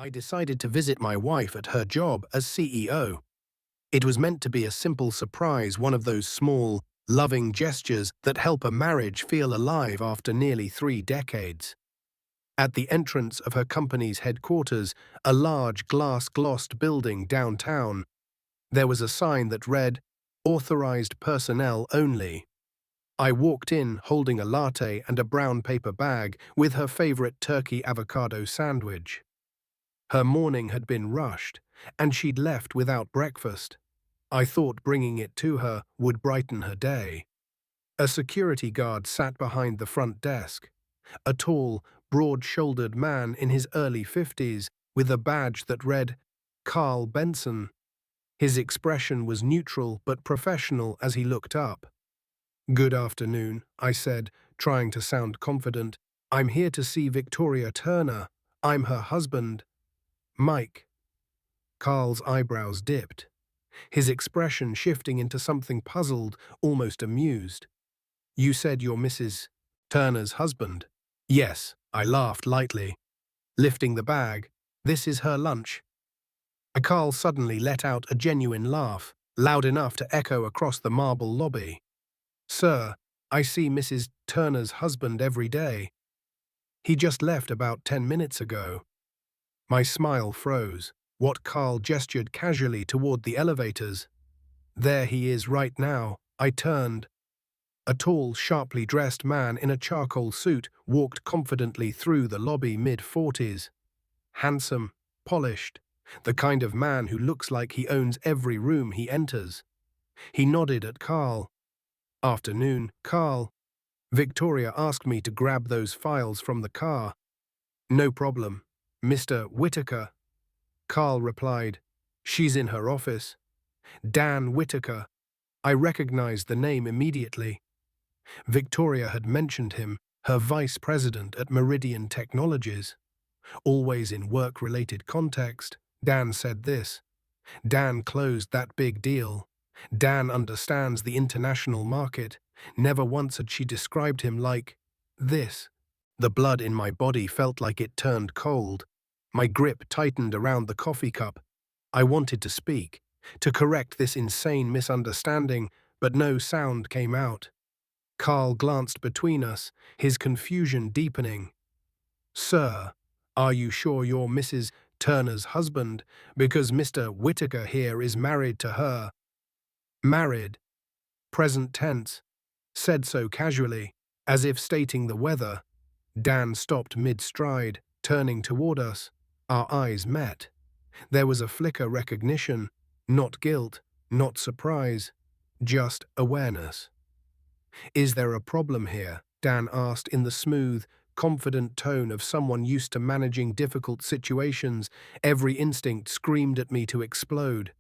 I decided to visit my wife at her job as CEO. It was meant to be a simple surprise, one of those small, loving gestures that help a marriage feel alive after nearly 3 decades. At the entrance of her company's headquarters, a large glass-glossed building downtown, there was a sign that read, "Authorized personnel only." I walked in holding a latte and a brown paper bag with her favorite turkey avocado sandwich. Her morning had been rushed, and she'd left without breakfast. I thought bringing it to her would brighten her day. A security guard sat behind the front desk, a tall, broad-shouldered man in his early 50s with a badge that read, Carl Benson. His expression was neutral but professional as he looked up. "Good afternoon," I said, trying to sound confident. "I'm here to see Victoria Turner. I'm her husband, Mike." Carl's eyebrows dipped, his expression shifting into something puzzled, almost amused. "You said you're Mrs. Turner's husband?" "Yes," I laughed lightly, lifting the bag. "This is her lunch." Carl suddenly let out a genuine laugh, loud enough to echo across the marble lobby. "Sir, I see Mrs. Turner's husband every day. He just left about 10 minutes ago." My smile froze. What Carl gestured casually toward the elevators. "There he is right now." I turned. A tall, sharply dressed man in a charcoal suit walked confidently through the lobby, mid-40s. Handsome, polished, the kind of man who looks like he owns every room he enters. He nodded at Carl. "Afternoon, Carl. Victoria asked me to grab those files from the car." "No problem, Mr. Whitaker," Carl replied. "She's in her office." Dan Whitaker. I recognized the name immediately. Victoria had mentioned him, her vice president at Meridian Technologies. Always in work-related context, Dan said this. Dan closed that big deal. Dan understands the international market. Never once had she described him like this. The blood in my body felt like it turned cold. My grip tightened around the coffee cup. I wanted to speak, to correct this insane misunderstanding, but no sound came out. Carl glanced between us, his confusion deepening. "Sir, are you sure you're Mrs. Turner's husband? Because Mr. Whitaker here is married to her." "Married," present tense, said so casually, as if stating the weather. Dan stopped mid-stride, turning toward us. Our eyes met. There was a flicker recognition, not guilt, not surprise, just awareness. "Is there a problem here?" Dan asked in the smooth, confident tone of someone used to managing difficult situations. Every instinct screamed at me to explode,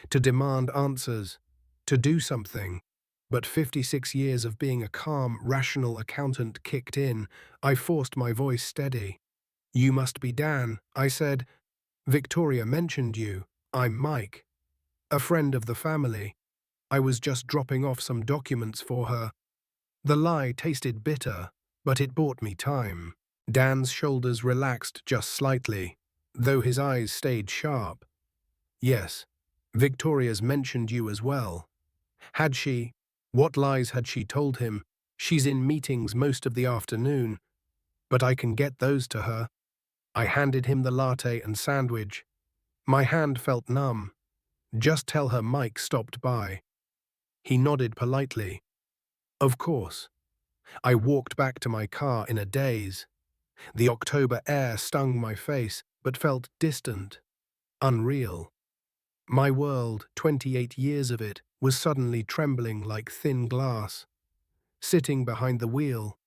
to demand answers, to do something. But 56 years of being a calm, rational accountant kicked in. I forced my voice steady. "You must be Dan," I said. "Victoria mentioned you. I'm Mike, a friend of the family. I was just dropping off some documents for her." The lie tasted bitter, but it bought me time. Dan's shoulders relaxed just slightly, though his eyes stayed sharp. "Yes, Victoria's mentioned you as well." Had she? What lies had she told him? "She's in meetings most of the afternoon." "But I can get those to her." I handed him the latte and sandwich. My hand felt numb. "Just tell her Mike stopped by." He nodded politely. "Of course." I walked back to my car in a daze. The October air stung my face, but felt distant, unreal. My world, 28 years of it, was suddenly trembling like thin glass. Sitting behind the wheel,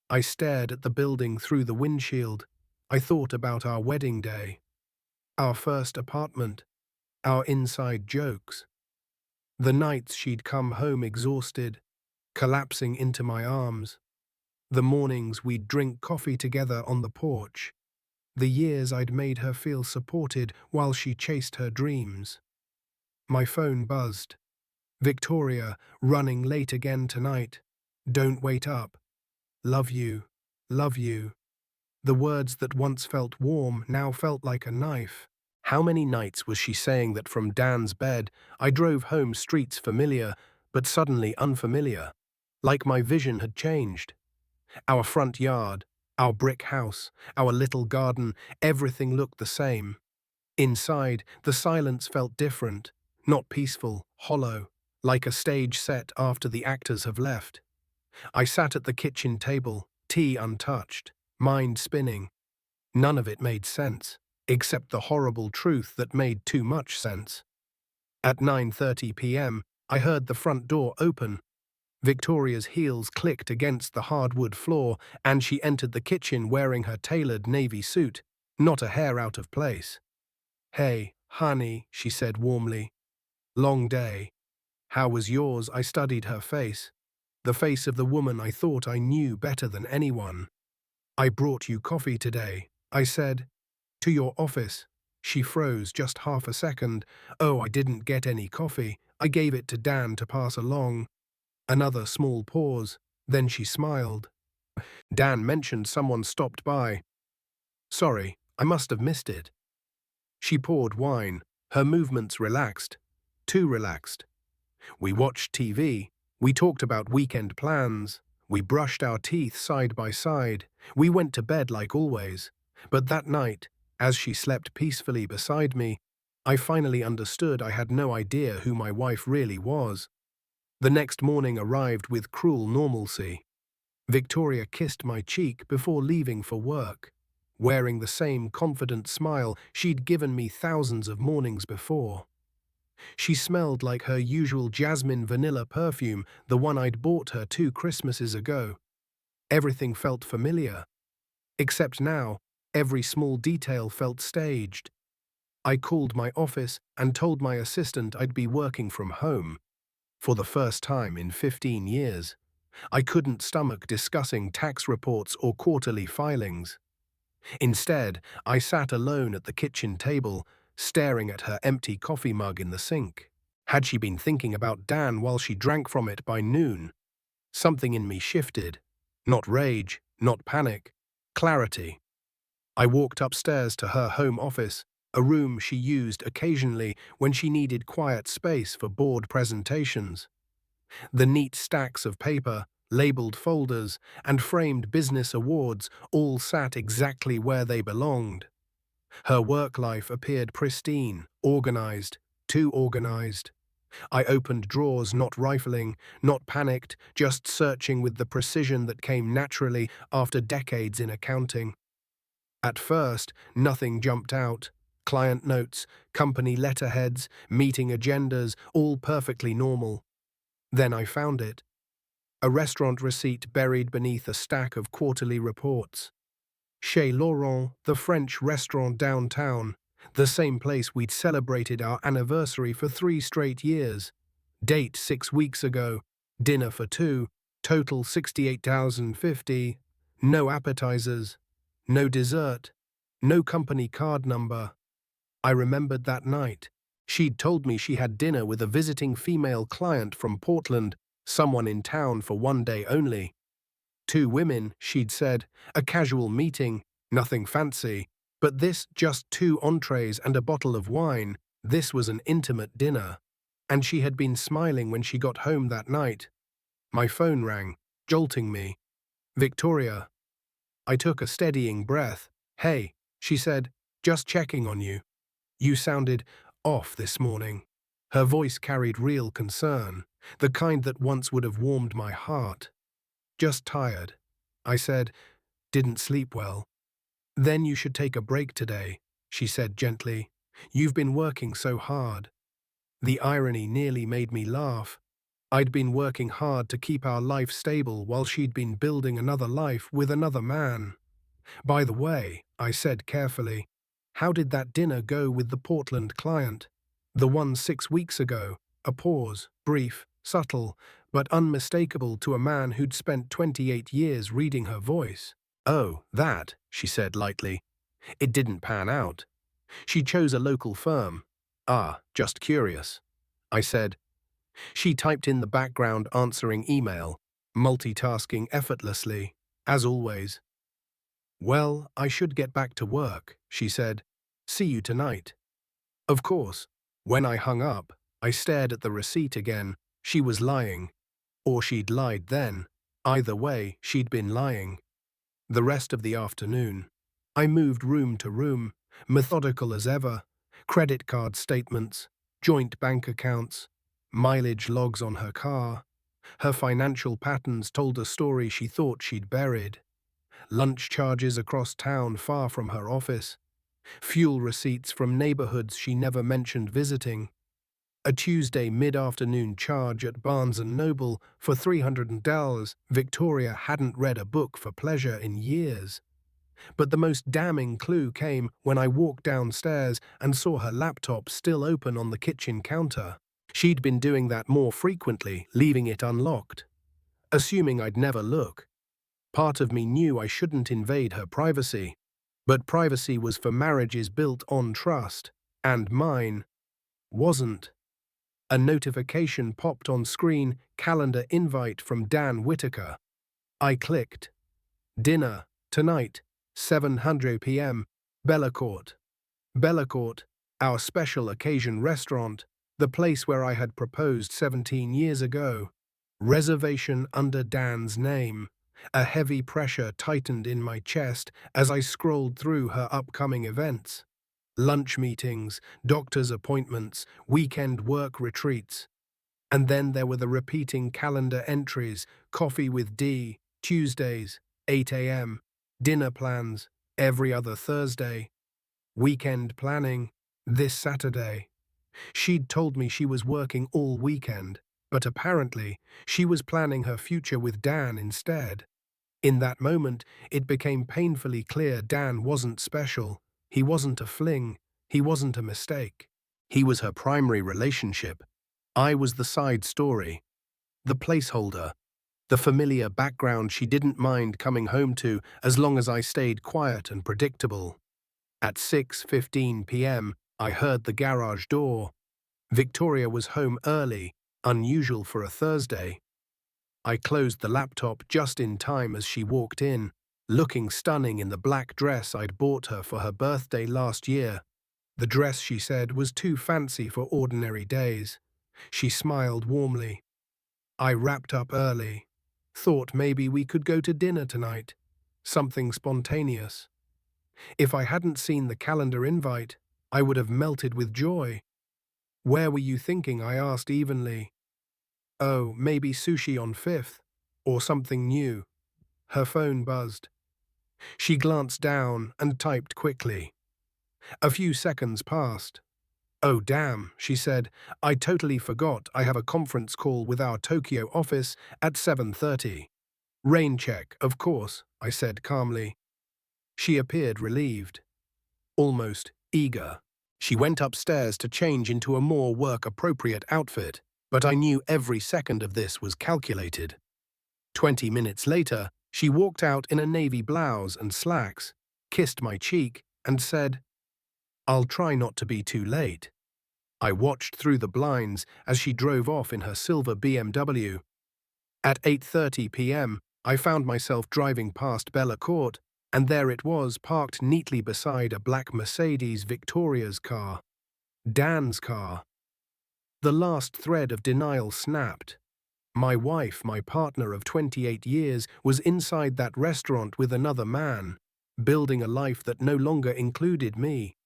I stared at the building through the windshield. I thought about our wedding day, our first apartment, our inside jokes. The nights she'd come home exhausted, collapsing into my arms. The mornings we'd drink coffee together on the porch. The years I'd made her feel supported while she chased her dreams. My phone buzzed. "Victoria, running late again tonight. Don't wait up. Love you. Love you." The words that once felt warm now felt like a knife. How many nights was she saying that from Dan's bed I drove home streets familiar, but suddenly unfamiliar, like my vision had changed? Our front yard, our brick house, our little garden, everything looked the same. Inside, the silence felt different, not peaceful, hollow, like a stage set after the actors have left. I sat at the kitchen table, tea untouched, mind spinning. None of it made sense, except the horrible truth that made too much sense. At 9:30 p.m., I heard the front door open. Victoria's heels clicked against the hardwood floor, and she entered the kitchen wearing her tailored navy suit, not a hair out of place. "Hey, honey," she said warmly. "Long day. How was yours?" I studied her face, the face of the woman I thought I knew better than anyone. "I brought you coffee today," I said. "To your office." She froze just half a second. "Oh, I didn't get any coffee. I gave it to Dan to pass along." Another small pause. Then she smiled. "Dan mentioned someone stopped by. Sorry, I must have missed it." She poured wine. Her movements relaxed. Too relaxed. We watched TV. We talked about weekend plans. We brushed our teeth side by side. We went to bed like always. But that night, as she slept peacefully beside me, I finally understood I had no idea who my wife really was. The next morning arrived with cruel normalcy. Victoria kissed my cheek before leaving for work, wearing the same confident smile she'd given me thousands of mornings before. She smelled like her usual jasmine vanilla perfume, the one I'd bought her 2 Christmases ago. Everything felt familiar. Except now, every small detail felt staged. I called my office and told my assistant I'd be working from home. For the first time in 15 years. I couldn't stomach discussing tax reports or quarterly filings. Instead, I sat alone at the kitchen table, staring at her empty coffee mug in the sink. Had she been thinking about Dan while she drank from it by noon? Something in me shifted. Not rage, not panic. Clarity. I walked upstairs to her home office, a room she used occasionally when she needed quiet space for board presentations. The neat stacks of paper, labeled folders, and framed business awards all sat exactly where they belonged. Her work life appeared pristine, organized, too organized. I opened drawers, not rifling, not panicked, just searching with the precision that came naturally after decades in accounting. At first, nothing jumped out. Client notes, company letterheads, meeting agendas, all perfectly normal. Then I found it. A restaurant receipt buried beneath a stack of quarterly reports. Chez Laurent, the French restaurant downtown, the same place we'd celebrated our anniversary for 3 straight years. Date 6 weeks ago, dinner for 2, total 68,050, no appetizers, no dessert, no company card number. I remembered that night. She'd told me she had dinner with a visiting female client from Portland, someone in town for 1 day only. 2 women, she'd said, a casual meeting, nothing fancy, but this just 2 entrees and a bottle of wine. This was an intimate dinner. And she had been smiling when she got home that night. My phone rang, jolting me. "Victoria." I took a steadying breath. "Hey," she said, "just checking on you. You sounded off this morning." Her voice carried real concern, the kind that once would have warmed my heart. "Just tired," I said. "Didn't sleep well." "Then you should take a break today," she said gently. "You've been working so hard." The irony nearly made me laugh. I'd been working hard to keep our life stable while she'd been building another life with another man. "By the way," I said carefully, "how did that dinner go with the Portland client? The one 6 weeks ago?" A pause, brief, subtle, but unmistakable to a man who'd spent 28 years reading her voice. "Oh, that," she said lightly. "It didn't pan out. She chose a local firm." "Ah, just curious," I said. She typed in the background answering email, multitasking effortlessly, as always. "Well, I should get back to work," she said. "See you tonight." Of course, when I hung up, I stared at the receipt again. She was lying. Or she'd lied then. Either way, she'd been lying. The rest of the afternoon, I moved room to room, methodical as ever, credit card statements, joint bank accounts, mileage logs on her car. Her financial patterns told a story she thought she'd buried. Lunch charges across town far from her office, fuel receipts from neighborhoods she never mentioned visiting, a Tuesday mid-afternoon charge at Barnes& Noble for $300. Victoria hadn't read a book for pleasure in years. But the most damning clue came when I walked downstairs and saw her laptop still open on the kitchen counter. She'd been doing that more frequently, leaving it unlocked, assuming I'd never look. Part of me knew I shouldn't invade her privacy, but privacy was for marriages built on trust, and mine wasn't. A notification popped on screen, calendar invite from Dan Whitaker. I clicked. Dinner, tonight, 7:00 p.m., Bellacourt. Bellacourt, our special occasion restaurant, the place where I had proposed 17 years ago. Reservation under Dan's name. A heavy pressure tightened in my chest as I scrolled through her upcoming events. Lunch meetings, doctor's appointments, weekend work retreats. And then there were the repeating calendar entries: coffee with D, Tuesdays, 8 a.m., dinner plans, every other Thursday, weekend planning, this Saturday. She'd told me she was working all weekend, but apparently she was planning her future with Dan instead. In that moment, it became painfully clear Dan wasn't special. He wasn't a fling. He wasn't a mistake. He was her primary relationship. I was the side story, the placeholder, the familiar background she didn't mind coming home to as long as I stayed quiet and predictable. At 6:15 p.m., I heard the garage door. Victoria was home early, unusual for a Thursday. I closed the laptop just in time as she walked in, looking stunning in the black dress I'd bought her for her birthday last year. The dress, she said, was too fancy for ordinary days. She smiled warmly. I wrapped up early. Thought maybe we could go to dinner tonight. Something spontaneous. If I hadn't seen the calendar invite, I would have melted with joy. "Where were you thinking?" I asked evenly. "Oh, maybe sushi on Fifth, or something new." Her phone buzzed. She glanced down and typed quickly. A few seconds passed. "Oh damn," she said, "I totally forgot I have a conference call with our Tokyo office at 7:30. Rain check, of course," I said calmly. She appeared relieved, almost eager. She went upstairs to change into a more work-appropriate outfit, but I knew every second of this was calculated. 20 minutes later, she walked out in a navy blouse and slacks, kissed my cheek, and said, "I'll try not to be too late." I watched through the blinds as she drove off in her silver BMW. At 8:30 p.m., I found myself driving past Bellacourt, and there it was, parked neatly beside a black Mercedes Victoria's car. Dan's car. The last thread of denial snapped. My wife, my partner of 28 years, was inside that restaurant with another man, building a life that no longer included me.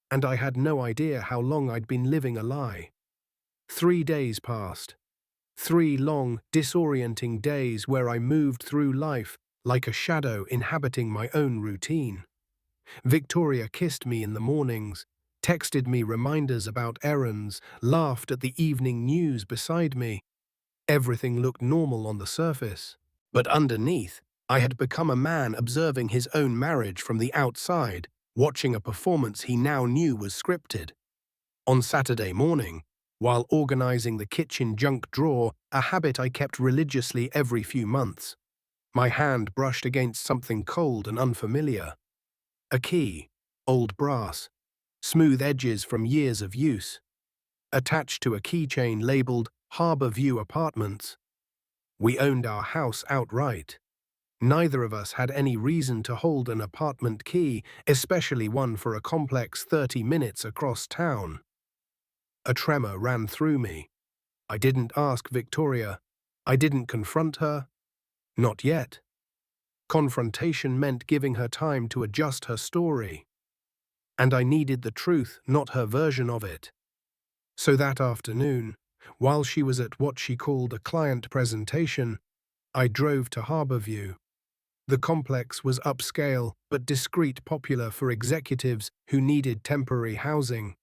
And I had no idea how long I'd been living a lie. 3 days passed. 3 long, disorienting days where I moved through life like a shadow inhabiting my own routine. Victoria kissed me in the mornings, texted me reminders about errands, laughed at the evening news beside me. Everything looked normal on the surface. But underneath, I had become a man observing his own marriage from the outside, watching a performance he now knew was scripted. On Saturday morning, while organizing the kitchen junk drawer, a habit I kept religiously every few months, my hand brushed against something cold and unfamiliar. A key, old brass, smooth edges from years of use, attached to a keychain labeled Harbor View Apartments. We owned our house outright. Neither of us had any reason to hold an apartment key, especially one for a complex 30 minutes across town. A tremor ran through me. I didn't ask Victoria. I didn't confront her. Not yet. Confrontation meant giving her time to adjust her story. And I needed the truth, not her version of it. So that afternoon, while she was at what she called a client presentation, I drove to Harborview. The complex was upscale but discreet, popular for executives who needed temporary housing.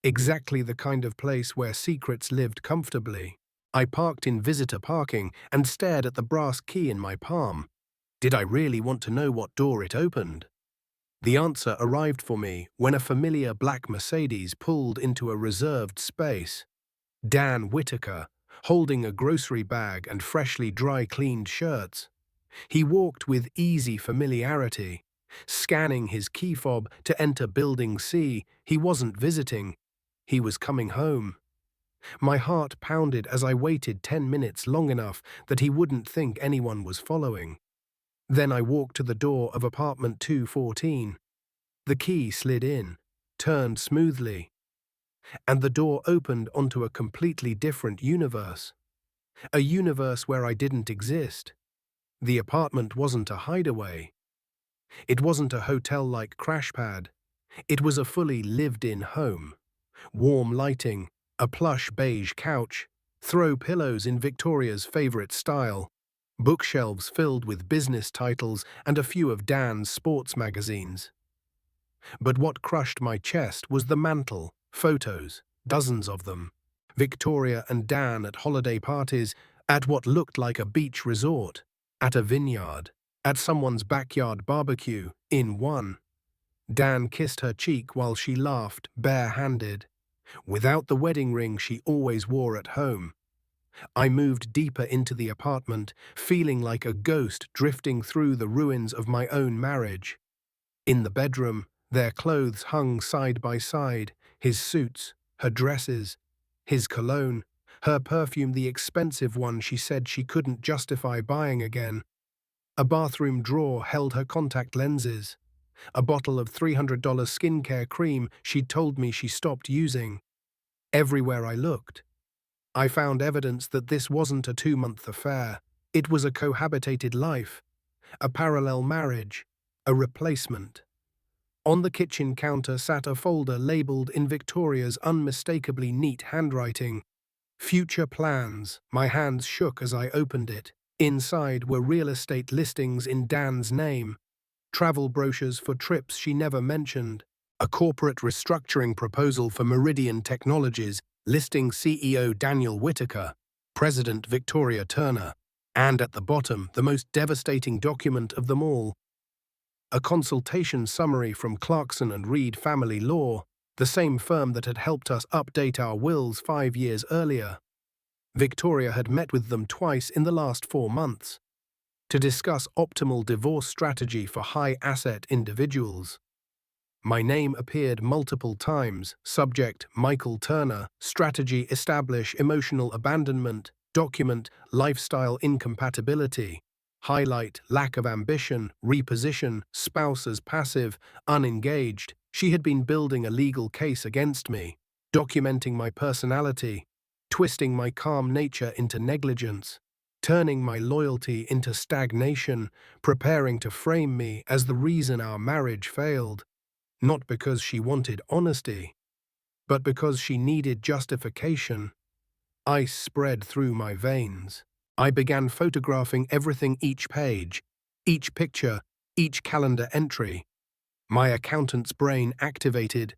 Exactly the kind of place where secrets lived comfortably. I parked in visitor parking and stared at the brass key in my palm. Did I really want to know what door it opened? The answer arrived for me when a familiar black Mercedes pulled into a reserved space. Dan Whitaker, holding a grocery bag and freshly dry-cleaned shirts. He walked with easy familiarity, scanning his key fob to enter Building C. He wasn't visiting. He was coming home. My heart pounded as I waited 10 minutes, long enough that he wouldn't think anyone was following. Then I walked to the door of apartment 214. The key slid in, turned smoothly, and the door opened onto a completely different universe. A universe where I didn't exist. The apartment wasn't a hideaway. It wasn't a hotel-like crash pad. It was a fully lived-in home. Warm lighting, a plush beige couch, throw pillows in Victoria's favorite style, bookshelves filled with business titles and a few of Dan's sports magazines. But what crushed my chest was the mantle, photos, dozens of them. Victoria and Dan at holiday parties, at what looked like a beach resort, at a vineyard, at someone's backyard barbecue, in one. Dan kissed her cheek while she laughed, bare-handed, without the wedding ring she always wore at home. I moved deeper into the apartment, feeling like a ghost drifting through the ruins of my own marriage. In the bedroom, their clothes hung side by side, his suits, her dresses, his cologne, her perfume, the expensive one she said she couldn't justify buying again. A bathroom drawer held her contact lenses, a bottle of $300 skincare cream she'd told me she stopped using. Everywhere I looked, I found evidence that this wasn't a 2-month affair. It was a cohabitated life, a parallel marriage, a replacement. On the kitchen counter sat a folder labeled in Victoria's unmistakably neat handwriting. Future plans. My hands shook as I opened it. Inside were real estate listings in Dan's name, travel brochures for trips she never mentioned, a corporate restructuring proposal for Meridian Technologies listing CEO Daniel Whitaker, President Victoria Turner, and at the bottom, the most devastating document of them all, a consultation summary from Clarkson and Reed Family Law, the same firm that had helped us update our wills 5 years earlier. Victoria had met with them twice in the last 4 months to discuss optimal divorce strategy for high-asset individuals. My name appeared multiple times, subject Michael Turner, strategy establish emotional abandonment, document lifestyle incompatibility, highlight lack of ambition, reposition spouse as passive, unengaged. She had been building a legal case against me, documenting my personality, twisting my calm nature into negligence, turning my loyalty into stagnation, preparing to frame me as the reason our marriage failed. Not because she wanted honesty, but because she needed justification. Ice spread through my veins. I began photographing everything, each page, each picture, each calendar entry. My accountant's brain activated.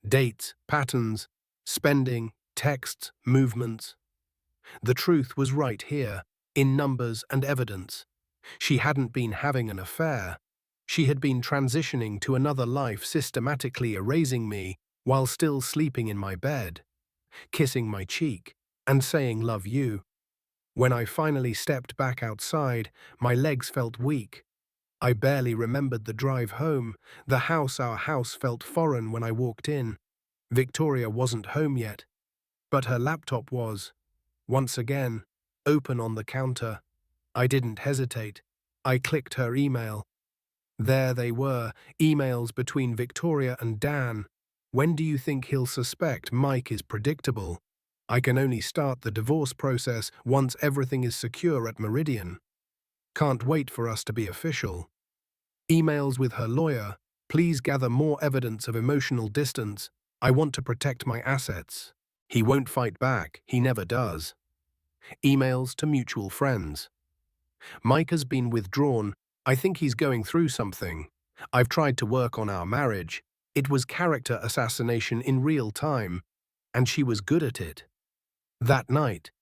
Dates, patterns, spending, texts, movements. The truth was right here, in numbers and evidence. She hadn't been having an affair. She had been transitioning to another life, systematically erasing me while still sleeping in my bed, kissing my cheek, and saying love you. When I finally stepped back outside, my legs felt weak. I barely remembered the drive home. Our house felt foreign when I walked in. Victoria wasn't home yet, but her laptop was, once again, open on the counter. I didn't hesitate. I clicked her email. There they were, emails between Victoria and Dan. When do you think he'll suspect Mike is predictable? I can only start the divorce process once everything is secure at Meridian. Can't wait for us to be official. Emails with her lawyer. Please gather more evidence of emotional distance. I want to protect my assets. He won't fight back. He never does. Emails to mutual friends. Mike has been withdrawn. I think he's going through something. I've tried to work on our marriage. It was character assassination in real time, and she was good at it. That night,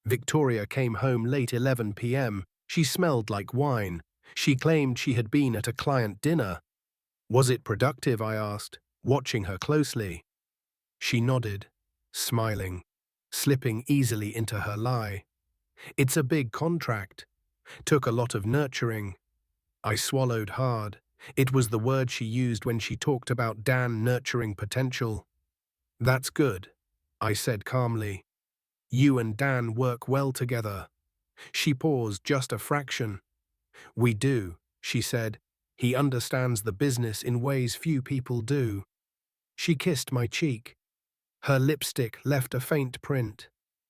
Victoria came home late 11 p.m. She smelled like wine. She claimed she had been at a client dinner. Was it productive, I asked, watching her closely. She nodded, smiling, slipping easily into her lie. It's a big contract. Took a lot of nurturing. I swallowed hard. It was the word she used when she talked about Dan nurturing potential. That's good, I said calmly. You and Dan work well together. She paused just a fraction. We do, she said. He understands the business in ways few people do. She kissed my cheek. Her lipstick left a faint print.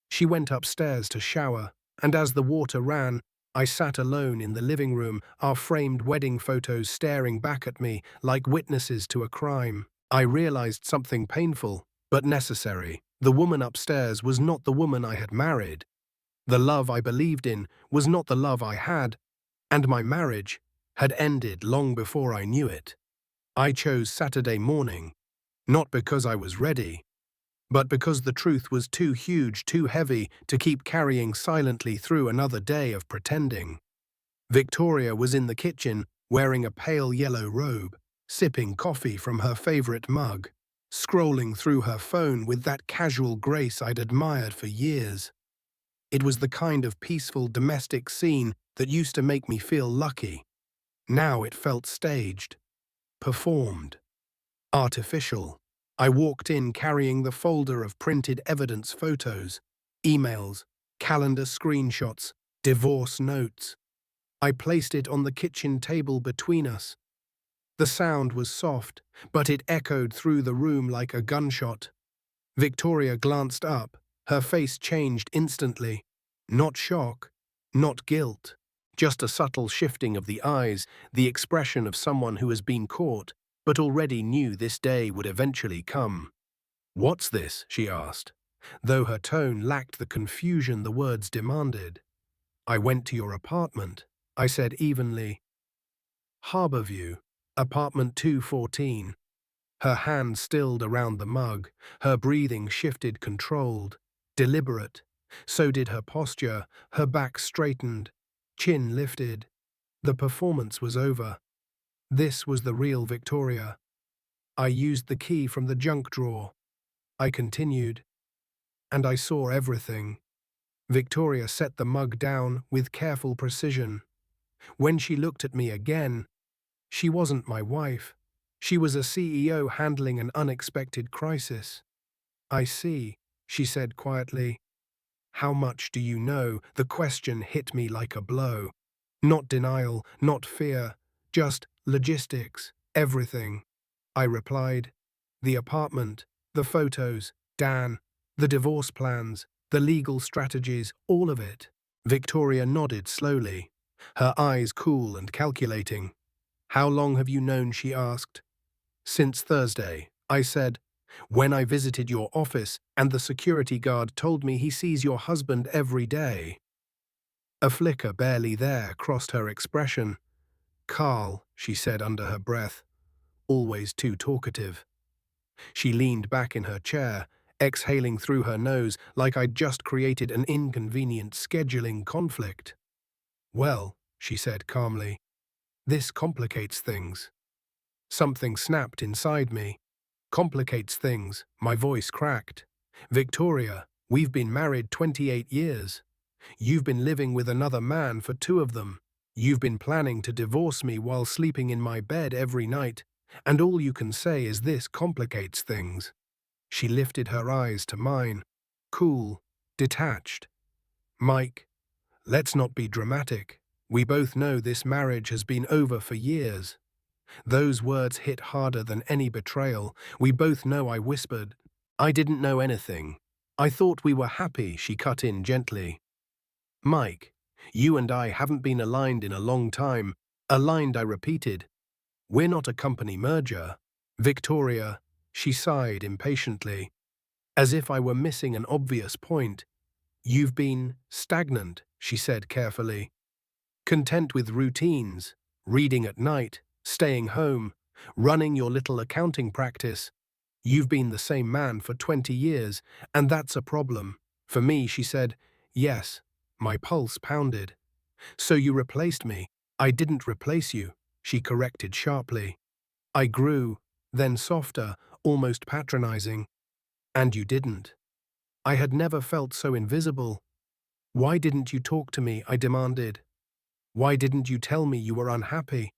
She went upstairs to shower, and as the water ran, I sat alone in the living room, our framed wedding photos staring back at me like witnesses to a crime. I realized something painful, but necessary. The woman upstairs was not the woman I had married. The love I believed in was not the love I had, and my marriage had ended long before I knew it. I chose Saturday morning, not because I was ready, but because the truth was too huge, too heavy to keep carrying silently through another day of pretending. Victoria was in the kitchen, wearing a pale yellow robe, sipping coffee from her favorite mug, scrolling through her phone with that casual grace I'd admired for years. It was the kind of peaceful domestic scene that used to make me feel lucky. Now it felt staged, performed, artificial. I walked in carrying the folder of printed evidence photos, emails, calendar screenshots, divorce notes. I placed it on the kitchen table between us. The sound was soft, but it echoed through the room like a gunshot. Victoria glanced up. Her face changed instantly. Not shock, not guilt, just a subtle shifting of the eyes, the expression of someone who has been caught, but already knew this day would eventually come. What's this? She asked, though her tone lacked the confusion the words demanded. I went to your apartment, I said evenly. Harborview, apartment 214. Her hand stilled around the mug, her breathing shifted controlled, deliberate. So did her posture, her back straightened, chin lifted. The performance was over. This was the real Victoria. I used the key from the junk drawer. I continued, and I saw everything. Victoria set the mug down with careful precision. When she looked at me again, she wasn't my wife. She was a CEO handling an unexpected crisis. I see, she said quietly. How much do you know? The question hit me like a blow. Not denial, not fear, just logistics, everything. I replied. The apartment, the photos, Dan, the divorce plans, the legal strategies, all of it. Victoria nodded slowly, her eyes cool and calculating. How long have you known? She asked. Since Thursday, I said. When I visited your office and the security guard told me he sees your husband every day. A flicker barely there crossed her expression. Carl, she said under her breath, always too talkative. She leaned back in her chair, exhaling through her nose like I'd just created an inconvenient scheduling conflict. Well, she said calmly, this complicates things. Something snapped inside me. Complicates things, my voice cracked. Victoria, we've been married 28 years. You've been living with another man for 2 of them. You've been planning to divorce me while sleeping in my bed every night, and all you can say is this complicates things. She lifted her eyes to mine, cool, detached. Mike, let's not be dramatic. We both know this marriage has been over for years. Those words hit harder than any betrayal. We both know, I whispered. I didn't know anything. I thought we were happy, she cut in gently. Mike, you and I haven't been aligned in a long time. Aligned, I repeated. We're not a company merger. Victoria, she sighed impatiently, as if I were missing an obvious point. You've been stagnant, she said carefully. Content with routines, reading at night, staying home, running your little accounting practice. You've been the same man for 20 years, and that's a problem. For me, she said. Yes. My pulse pounded. So you replaced me. I didn't replace you, she corrected sharply. I grew, then softer, almost patronizing. And you didn't. I had never felt so invisible. Why didn't you talk to me, I demanded. Why didn't you tell me you were unhappy?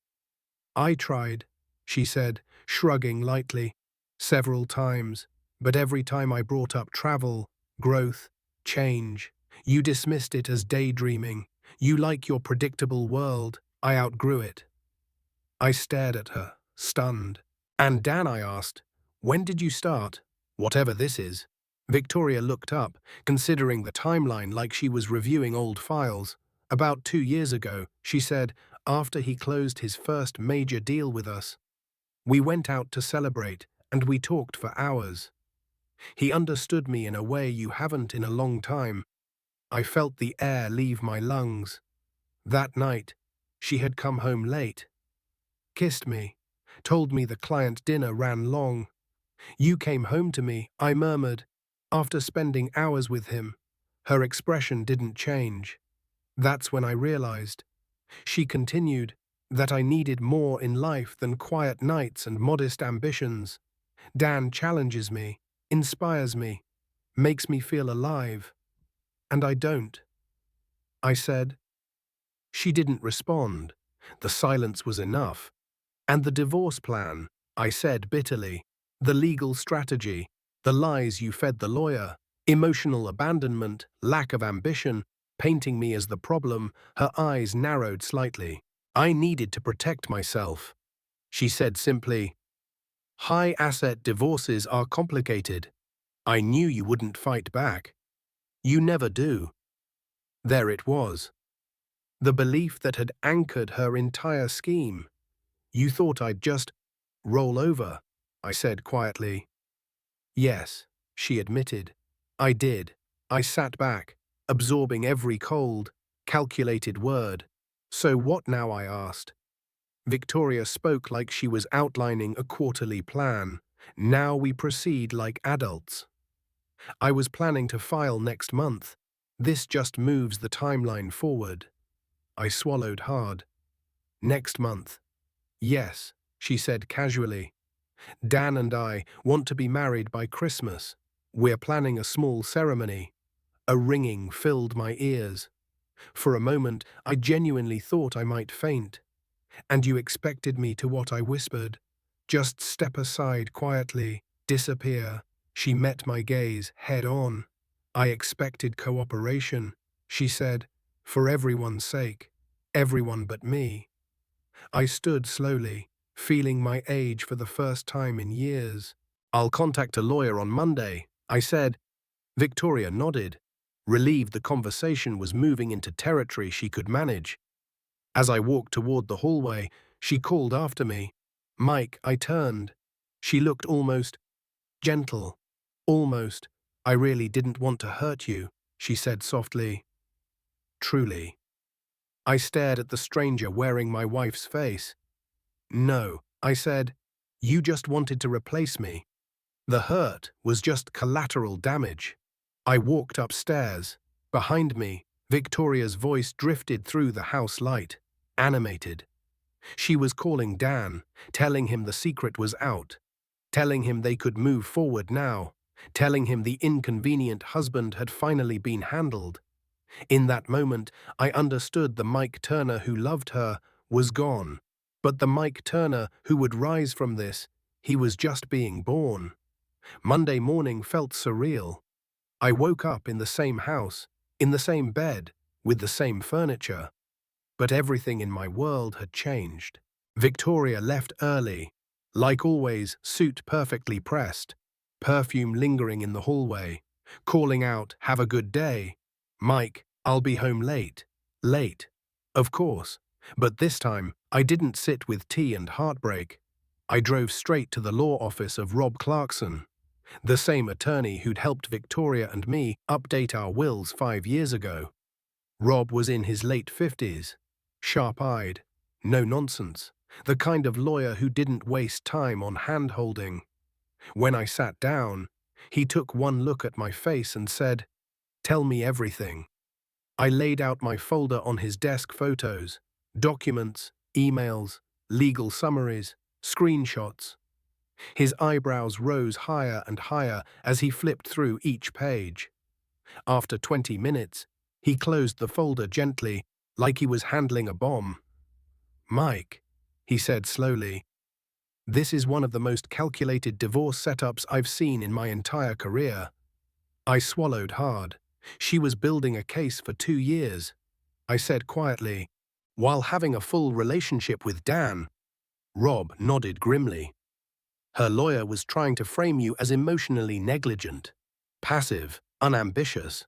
I tried, she said, shrugging lightly, several times, but every time I brought up travel, growth, change, you dismissed it as daydreaming. You like your predictable world. I outgrew it. I stared at her, stunned. And Dan, I asked, when did you start? Whatever this is. Victoria looked up, considering the timeline like she was reviewing old files. About 2 years ago, she said, after he closed his first major deal with us. We went out to celebrate, and we talked for hours. He understood me in a way you haven't in a long time. I felt the air leave my lungs. That night, she had come home late, kissed me, told me the client dinner ran long. You came home to me, I murmured. After spending hours with him, her expression didn't change. That's when I realized, she continued, that I needed more in life than quiet nights and modest ambitions. Dan challenges me, inspires me, makes me feel alive. And I don't. I said. She didn't respond. The silence was enough. And the divorce plan, I said bitterly. The legal strategy, the lies you fed the lawyer, emotional abandonment, lack of ambition, painting me as the problem. Her eyes narrowed slightly. I needed to protect myself. She said simply, high-asset divorces are complicated. I knew you wouldn't fight back. You never do. There it was. The belief that had anchored her entire scheme. You thought I'd just roll over, I said quietly. Yes, she admitted. I did. I sat back, absorbing every cold, calculated word. So what now, I asked. Victoria spoke like she was outlining a quarterly plan. Now we proceed like adults. I was planning to file next month. This just moves the timeline forward. I swallowed hard. Next month. Yes, she said casually. Dan and I want to be married by Christmas. We're planning a small ceremony. A ringing filled my ears. For a moment, I genuinely thought I might faint. And you expected me to what, I whispered. Just step aside quietly, disappear. She met my gaze head on. I expected cooperation, she said, for everyone's sake. Everyone but me. I stood slowly, feeling my age for the first time in years. I'll contact a lawyer on Monday, I said. Victoria nodded, relieved the conversation was moving into territory she could manage. As I walked toward the hallway, she called after me. Mike, I turned. She looked almost gentle. Almost. I really didn't want to hurt you, she said softly. Truly. I stared at the stranger wearing my wife's face. No, I said. You just wanted to replace me. The hurt was just collateral damage. I walked upstairs. Behind me, Victoria's voice drifted through the house light, animated. She was calling Dan, telling him the secret was out, telling him they could move forward now, telling him the inconvenient husband had finally been handled. In that moment, I understood the Mike Turner who loved her was gone, but the Mike Turner who would rise from this, he was just being born. Monday morning felt surreal. I woke up in the same house, in the same bed, with the same furniture. But everything in my world had changed. Victoria left early, like always, suit perfectly pressed, perfume lingering in the hallway, calling out, "Have a good day. Mike, I'll be home late." Late, of course, but this time I didn't sit with tea and heartbreak. I drove straight to the law office of Rob Clarkson, the same attorney who'd helped Victoria and me update our wills 5 years ago. Rob was in his late 50s, sharp-eyed, no nonsense, the kind of lawyer who didn't waste time on hand-holding. When I sat down, he took one look at my face and said, "Tell me everything." I laid out my folder on his desk: photos, documents, emails, legal summaries, screenshots. His eyebrows rose higher and higher as he flipped through each page. After 20 minutes, he closed the folder gently, like he was handling a bomb. "Mike," he said slowly, "this is one of the most calculated divorce setups I've seen in my entire career." I swallowed hard. She was building a case for 2 years. I said quietly, "While having a full relationship with Dan." Rob nodded grimly. "Her lawyer was trying to frame you as emotionally negligent, passive, unambitious.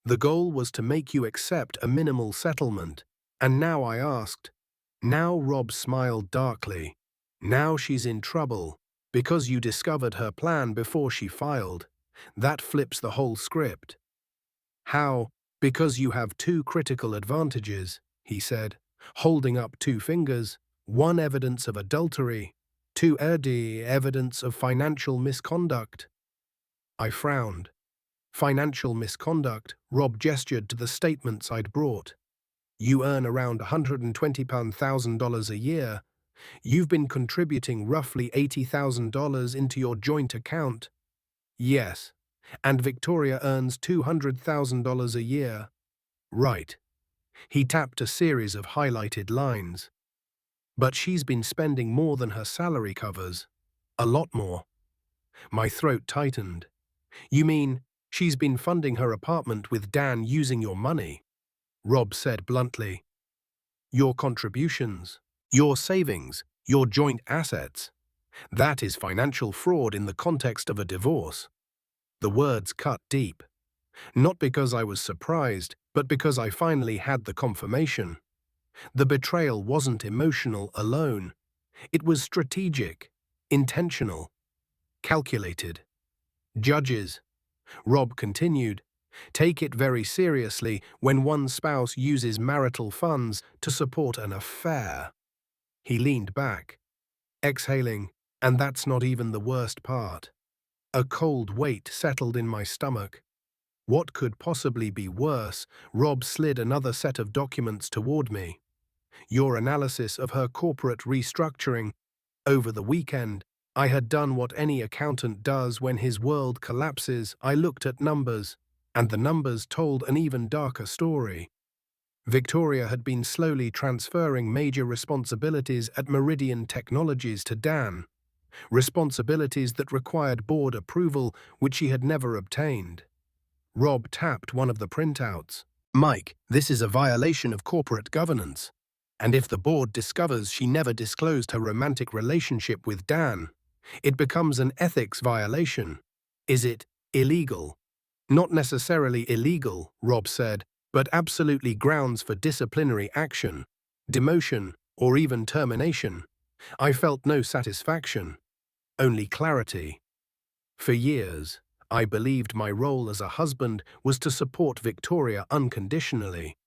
The goal was to make you accept a minimal settlement, and now I asked." Now Rob smiled darkly. "Now she's in trouble, because you discovered her plan before she filed. That flips the whole script." "How?" "Because you have two critical advantages," he said, holding up two fingers. "One, evidence of adultery. Two, evidence of financial misconduct." I frowned. "Financial misconduct?" Rob gestured to the statements I'd brought. "You earn around $120,000 a year. You've been contributing roughly $80,000 into your joint account." "Yes. And Victoria earns $200,000 a year." "Right." He tapped a series of highlighted lines. "But she's been spending more than her salary covers. A lot more." My throat tightened. "You mean she's been funding her apartment with Dan using your money?" Rob said bluntly. "Your contributions, your savings, your joint assets. That is financial fraud in the context of a divorce." The words cut deep. Not because I was surprised, but because I finally had the confirmation. The betrayal wasn't emotional alone. It was strategic, intentional, calculated. "Judges," Rob continued, "take it very seriously when one spouse uses marital funds to support an affair." He leaned back, exhaling, "And that's not even the worst part." A cold weight settled in my stomach. What could possibly be worse? Rob slid another set of documents toward me. "Your analysis of her corporate restructuring." Over the weekend, I had done what any accountant does when his world collapses. I looked at numbers, and the numbers told an even darker story. Victoria had been slowly transferring major responsibilities at Meridian Technologies to Dan, responsibilities that required board approval, which she had never obtained. Rob tapped one of the printouts. "Mike, this is a violation of corporate governance. And if the board discovers she never disclosed her romantic relationship with Dan, it becomes an ethics violation." "Is it illegal?" "Not necessarily illegal," Rob said, "but absolutely grounds for disciplinary action, demotion, or even termination." I felt no satisfaction, only clarity. For years, I believed my role as a husband was to support Victoria unconditionally.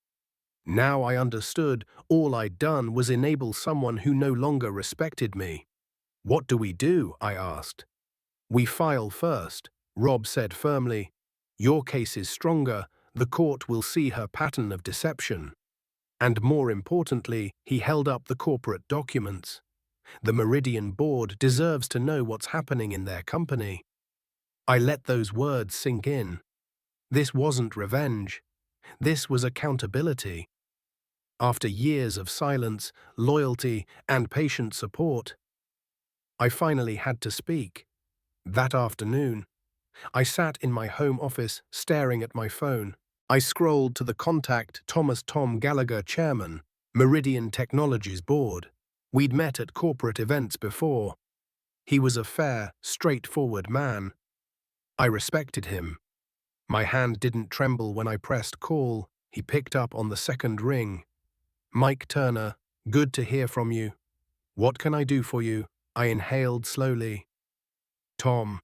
Now I understood all I'd done was enable someone who no longer respected me. "What do we do?" I asked. "We file first," Rob said firmly. "Your case is stronger. The court will see her pattern of deception." And more importantly, he held up the corporate documents. "The Meridian board deserves to know what's happening in their company." I let those words sink in. This wasn't revenge. This was accountability. After years of silence, loyalty, and patient support, I finally had to speak. That afternoon, I sat in my home office staring at my phone. I scrolled to the contact Thomas "Tom" Gallagher, chairman, Meridian Technologies board. We'd met at corporate events before. He was a fair, straightforward man. I respected him. My hand didn't tremble when I pressed call. He picked up on the second ring. Mike Turner, good to hear from you. What can I do for you? I inhaled slowly. Tom,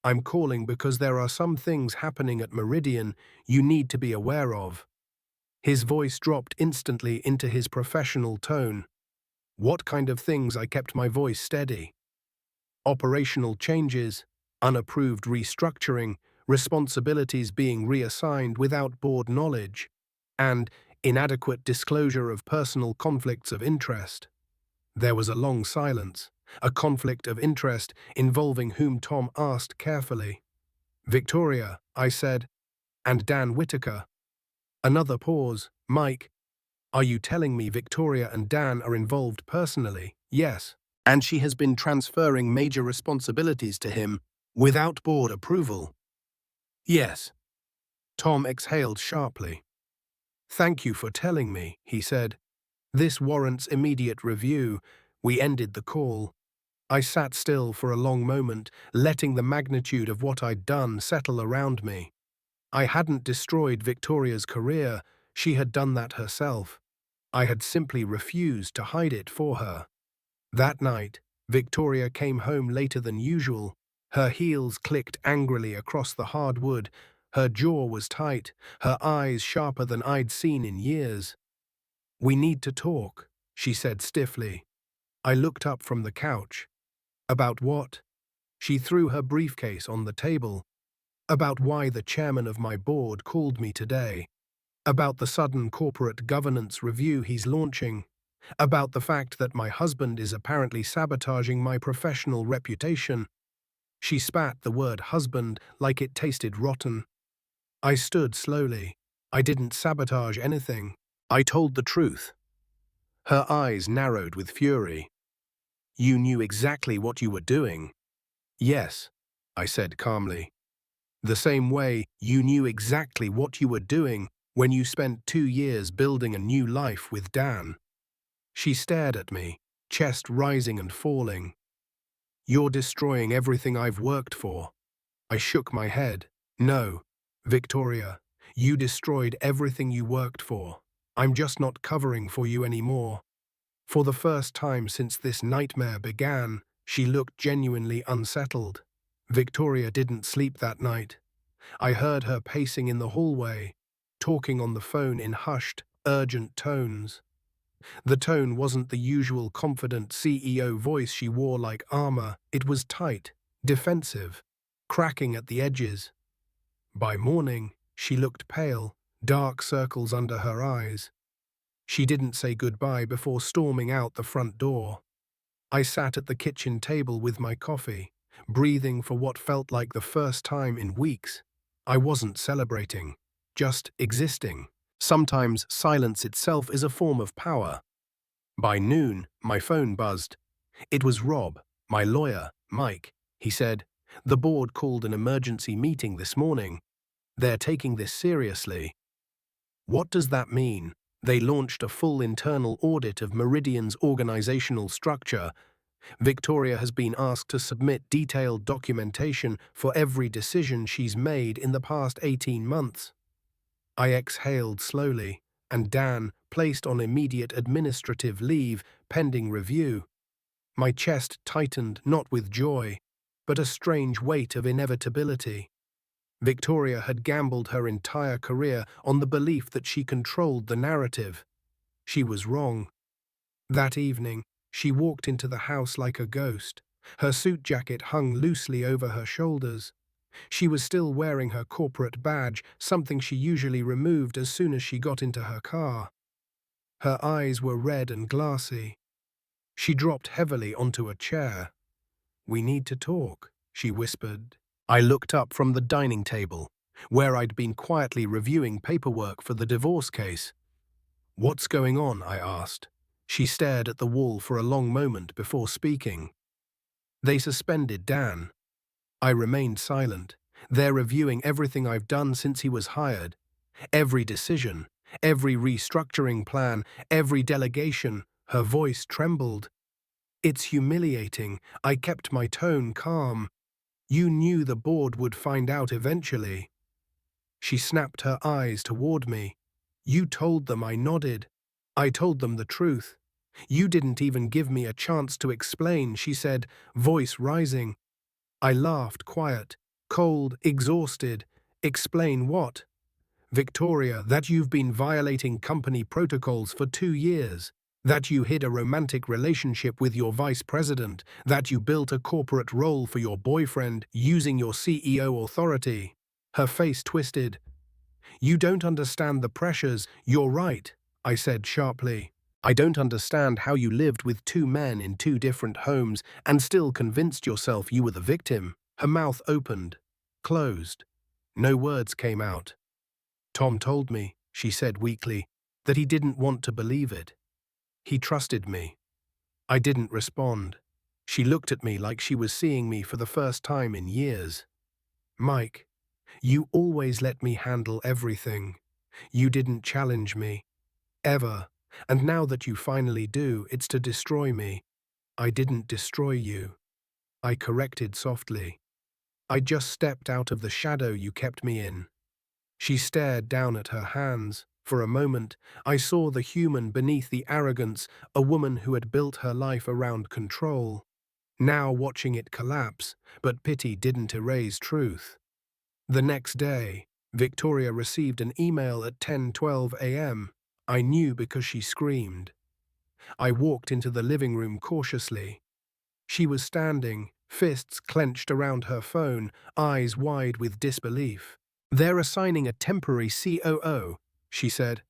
I'm calling because there are some things happening at Meridian you need to be aware of. His voice dropped instantly into his professional tone. What kind of things? I kept my voice steady. Operational changes, unapproved restructuring, responsibilities being reassigned without board knowledge, and inadequate disclosure of personal conflicts of interest. There was a long silence, a conflict of interest involving whom Tom asked carefully. Victoria, I said, and Dan Whitaker. Another pause. Mike, are you telling me Victoria and Dan are involved personally? Yes. And she has been transferring major responsibilities to him without board approval? Yes. Tom exhaled sharply. Thank you for telling me, he said. This warrants immediate review. We ended the call. I sat still for a long moment, letting the magnitude of what I'd done settle around me. I hadn't destroyed Victoria's career. She had done that herself. I had simply refused to hide it for her. That night, Victoria came home later than usual. Her heels clicked angrily across the hard wood. Her jaw was tight, her eyes sharper than I'd seen in years. We need to talk, she said stiffly. I looked up from the couch. About what? She threw her briefcase on the table. About why the chairman of my board called me today. About the sudden corporate governance review he's launching. About the fact that my husband is apparently sabotaging my professional reputation. She spat the word husband like it tasted rotten. I stood slowly. I didn't sabotage anything. I told the truth. Her eyes narrowed with fury. You knew exactly what you were doing. Yes, I said calmly. The same way you knew exactly what you were doing when you spent 2 years building a new life with Dan. She stared at me, chest rising and falling. You're destroying everything I've worked for. I shook my head. No, Victoria, you destroyed everything you worked for. I'm just not covering for you anymore. For the first time since this nightmare began, she looked genuinely unsettled. Victoria didn't sleep that night. I heard her pacing in the hallway, talking on the phone in hushed, urgent tones. The tone wasn't the usual confident CEO voice she wore like armor. It was tight, defensive, cracking at the edges. By morning, she looked pale, dark circles under her eyes. She didn't say goodbye before storming out the front door. I sat at the kitchen table with my coffee, breathing for what felt like the first time in weeks. I wasn't celebrating, just existing. Sometimes silence itself is a form of power. By noon, my phone buzzed. It was Rob, my lawyer, Mike. He said, "The board called an emergency meeting this morning. They're taking this seriously." What does that mean? They launched a full internal audit of Meridian's organizational structure. Victoria has been asked to submit detailed documentation for every decision she's made in the past 18 months. I exhaled slowly, and Dan placed on immediate administrative leave pending review. My chest tightened not with joy, but a strange weight of inevitability. Victoria had gambled her entire career on the belief that she controlled the narrative. She was wrong. That evening, she walked into the house like a ghost. Her suit jacket hung loosely over her shoulders. She was still wearing her corporate badge, something she usually removed as soon as she got into her car. Her eyes were red and glassy. She dropped heavily onto a chair. "We need to talk," she whispered. I looked up from the dining table, where I'd been quietly reviewing paperwork for the divorce case. "What's going on?" I asked. She stared at the wall for a long moment before speaking. "They suspended Dan." I remained silent. "They're reviewing everything I've done since he was hired. Every decision, Every restructuring plan, every delegation, her voice trembled. It's humiliating. I kept my tone calm. You knew the board would find out eventually. She snapped her eyes toward me. You told them. I nodded. I told them the truth. You didn't even give me a chance to explain, she said, voice rising. I laughed, quiet, cold, exhausted. Explain what? Victoria, that you've been violating company protocols for 2 years. That you hid a romantic relationship with your vice president. That you built a corporate role for your boyfriend using your CEO authority. Her face twisted. You don't understand the pressures. You're right, I said sharply. I don't understand how you lived with 2 men in 2 different homes and still convinced yourself you were the victim. Her mouth opened, closed. No words came out. Tom told me, she said weakly, that he didn't want to believe it. He trusted me. I didn't respond. She looked at me like she was seeing me for the first time in years. Mike, you always let me handle everything. You didn't challenge me. Ever. And now that you finally do, it's to destroy me. I didn't destroy you. I corrected softly. I just stepped out of the shadow you kept me in. She stared down at her hands. For a moment, I saw the human beneath the arrogance, a woman who had built her life around control. Now watching it collapse, but pity didn't erase truth. The next day, Victoria received an email at 10:12 a.m. I knew because she screamed. I walked into the living room cautiously. She was standing, fists clenched around her phone, eyes wide with disbelief. They're assigning a temporary COO, she said,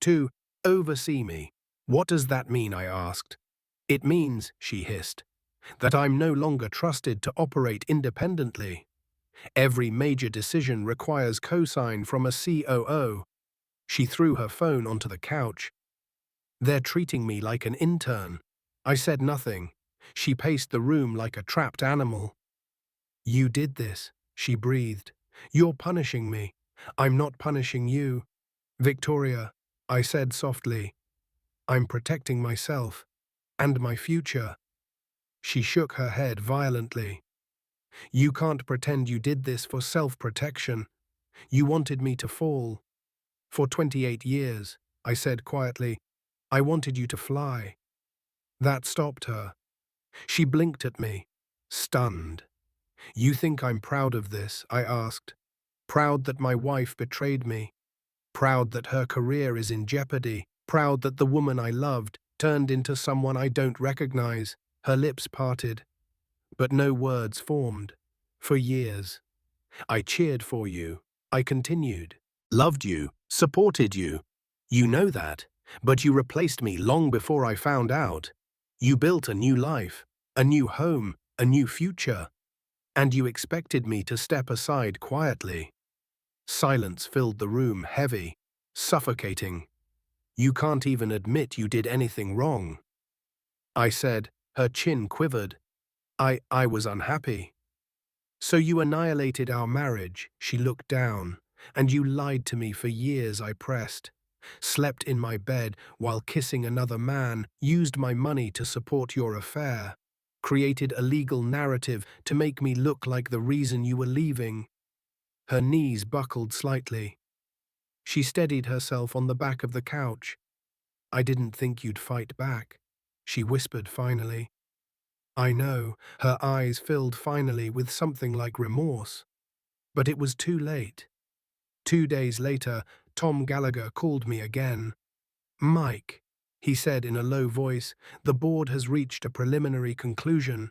to oversee me. What does that mean? I asked. It means, she hissed, that I'm no longer trusted to operate independently. Every major decision requires cosign from a COO. She threw her phone onto the couch. They're treating me like an intern. I said nothing. She paced the room like a trapped animal. You did this, she breathed. You're punishing me. I'm not punishing you. Victoria, I said softly. I'm protecting myself and my future. She shook her head violently. You can't pretend you did this for self-protection. You wanted me to fall. For 28 years, I said quietly, I wanted you to fly. That stopped her. She blinked at me, stunned. You think I'm proud of this? I asked. Proud that my wife betrayed me. Proud that her career is in jeopardy. Proud that the woman I loved turned into someone I don't recognize. Her lips parted, but no words formed. For years, I cheered for you. I continued. Loved you, supported you. You know that, but you replaced me long before I found out. You built a new life, a new home, a new future. And you expected me to step aside quietly. Silence filled the room, heavy, suffocating. You can't even admit you did anything wrong. I said, her chin quivered. I was unhappy. So you annihilated our marriage, she looked down, and you lied to me for years, I pressed. Slept in my bed while kissing another man, used my money to support your affair, created a legal narrative to make me look like the reason you were leaving. Her knees buckled slightly. She steadied herself on the back of the couch. I didn't think you'd fight back, she whispered finally. I know, her eyes filled finally with something like remorse. But it was too late. 2 days later, Tom Gallagher called me again. Mike, he said in a low voice, the board has reached a preliminary conclusion.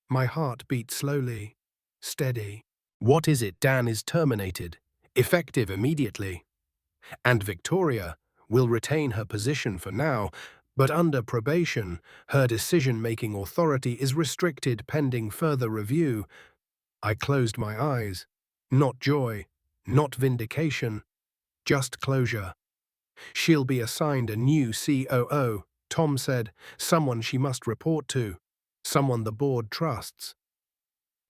My heart beat slowly, steady. What is it? Dan is terminated, effective immediately. And Victoria will retain her position for now, but under probation, her decision-making authority is restricted pending further review. I closed my eyes. Not joy, not vindication, just closure. She'll be assigned a new COO, Tom said, someone she must report to, someone the board trusts.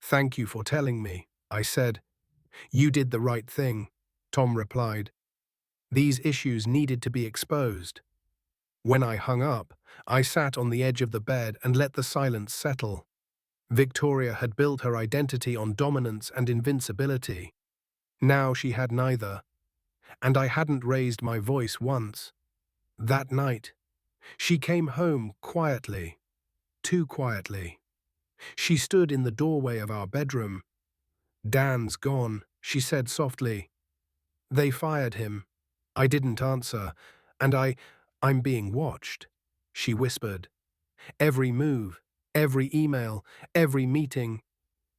Thank you for telling me, I said. You did the right thing, Tom replied. These issues needed to be exposed. When I hung up, I sat on the edge of the bed and let the silence settle. Victoria had built her identity on dominance and invincibility. Now she had neither, and I hadn't raised my voice once. That night, she came home quietly, too quietly. She stood in the doorway of our bedroom. "Dan's gone," she said softly. "They fired him." I didn't answer, and I'm being watched, she whispered. Every move, every email, every meeting.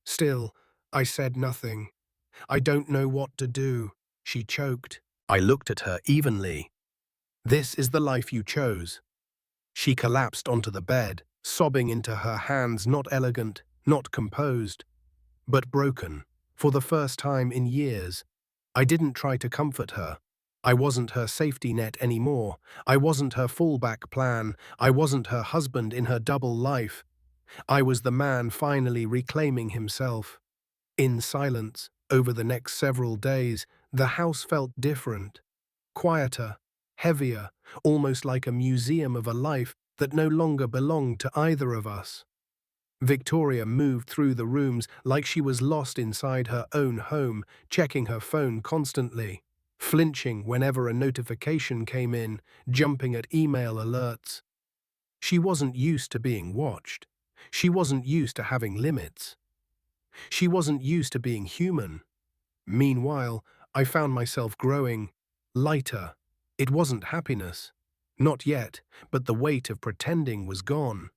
Still, I said nothing. "I don't know what to do," she choked. I looked at her evenly. "This is the life you chose." She collapsed onto the bed, sobbing into her hands, not elegant, not composed, but broken. For the first time in years, I didn't try to comfort her. I wasn't her safety net anymore. I wasn't her fallback plan. I wasn't her husband in her double life. I was the man finally reclaiming himself. In silence, over the next several days, the house felt different. Quieter, heavier, almost like a museum of a life that no longer belonged to either of us. Victoria moved through the rooms like she was lost inside her own home, checking her phone constantly, flinching whenever a notification came in, jumping at email alerts. She wasn't used to being watched. She wasn't used to having limits. She wasn't used to being human. Meanwhile, I found myself growing lighter. It wasn't happiness. Not yet, but the weight of pretending was gone.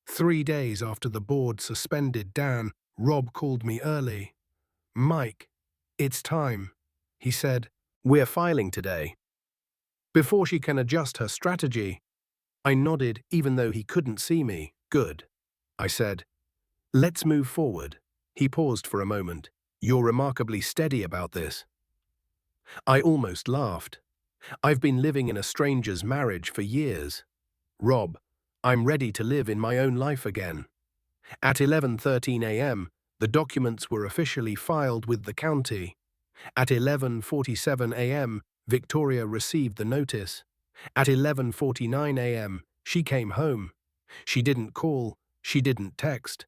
3 days after the board suspended Dan, Rob called me early. "Mike, it's time," he said. "We're filing today." Before she can adjust her strategy, I nodded even though he couldn't see me. "Good," I said. "Let's move forward." He paused for a moment. "You're remarkably steady about this." I almost laughed. I've been living in a stranger's marriage for years. "Rob, I'm ready to live in my own life again." At 11:13 a.m., the documents were officially filed with the county. At 11:47 a.m., Victoria received the notice. At 11:49 a.m., she came home. She didn't call, she didn't text.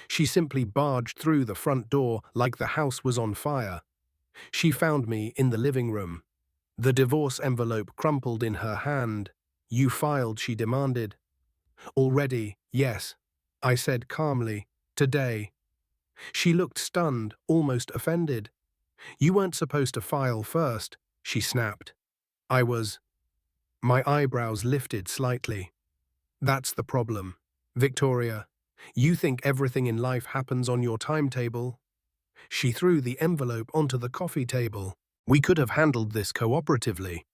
She simply barged through the front door like the house was on fire. She found me in the living room. The divorce envelope crumpled in her hand. "You filed," she demanded. "Already, yes," I said calmly. "Today." She looked stunned, almost offended. "You weren't supposed to file first," she snapped. I was. My eyebrows lifted slightly. "That's the problem, Victoria. You think everything in life happens on your timetable." She threw the envelope onto the coffee table. "We could have handled this cooperatively."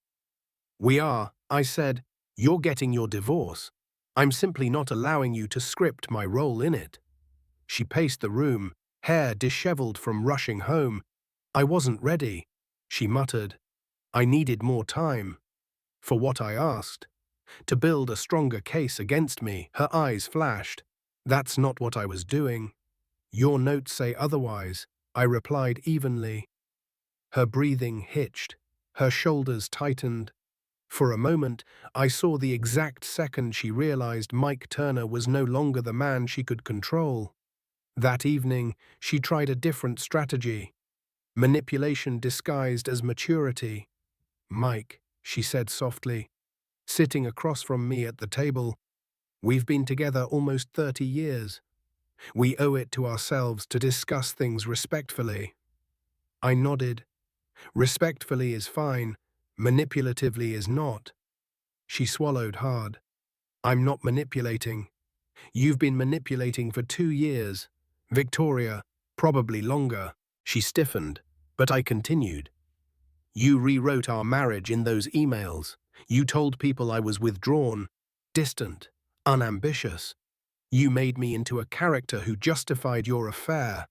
"We are," I said. "You're getting your divorce. I'm simply not allowing you to script my role in it." She paced the room, hair disheveled from rushing home. "I wasn't ready," she muttered. "I needed more time." For what I asked. To build a stronger case against me, her eyes flashed. "That's not what I was doing." "Your notes say otherwise," I replied evenly. Her breathing hitched. Her shoulders tightened. For a moment, I saw the exact second she realized Mike Turner was no longer the man she could control. That evening, she tried a different strategy. Manipulation disguised as maturity. "Mike," she said softly, sitting across from me at the table, "we've been together almost 30 years. We owe it to ourselves to discuss things respectfully." I nodded. Respectfully is fine, manipulatively is not. She swallowed hard. "I'm not manipulating. You've been manipulating for 2 years. Victoria, probably longer." She stiffened, but I continued. "You rewrote our marriage in those emails. You told people I was withdrawn, distant, unambitious. You made me into a character who justified your affair.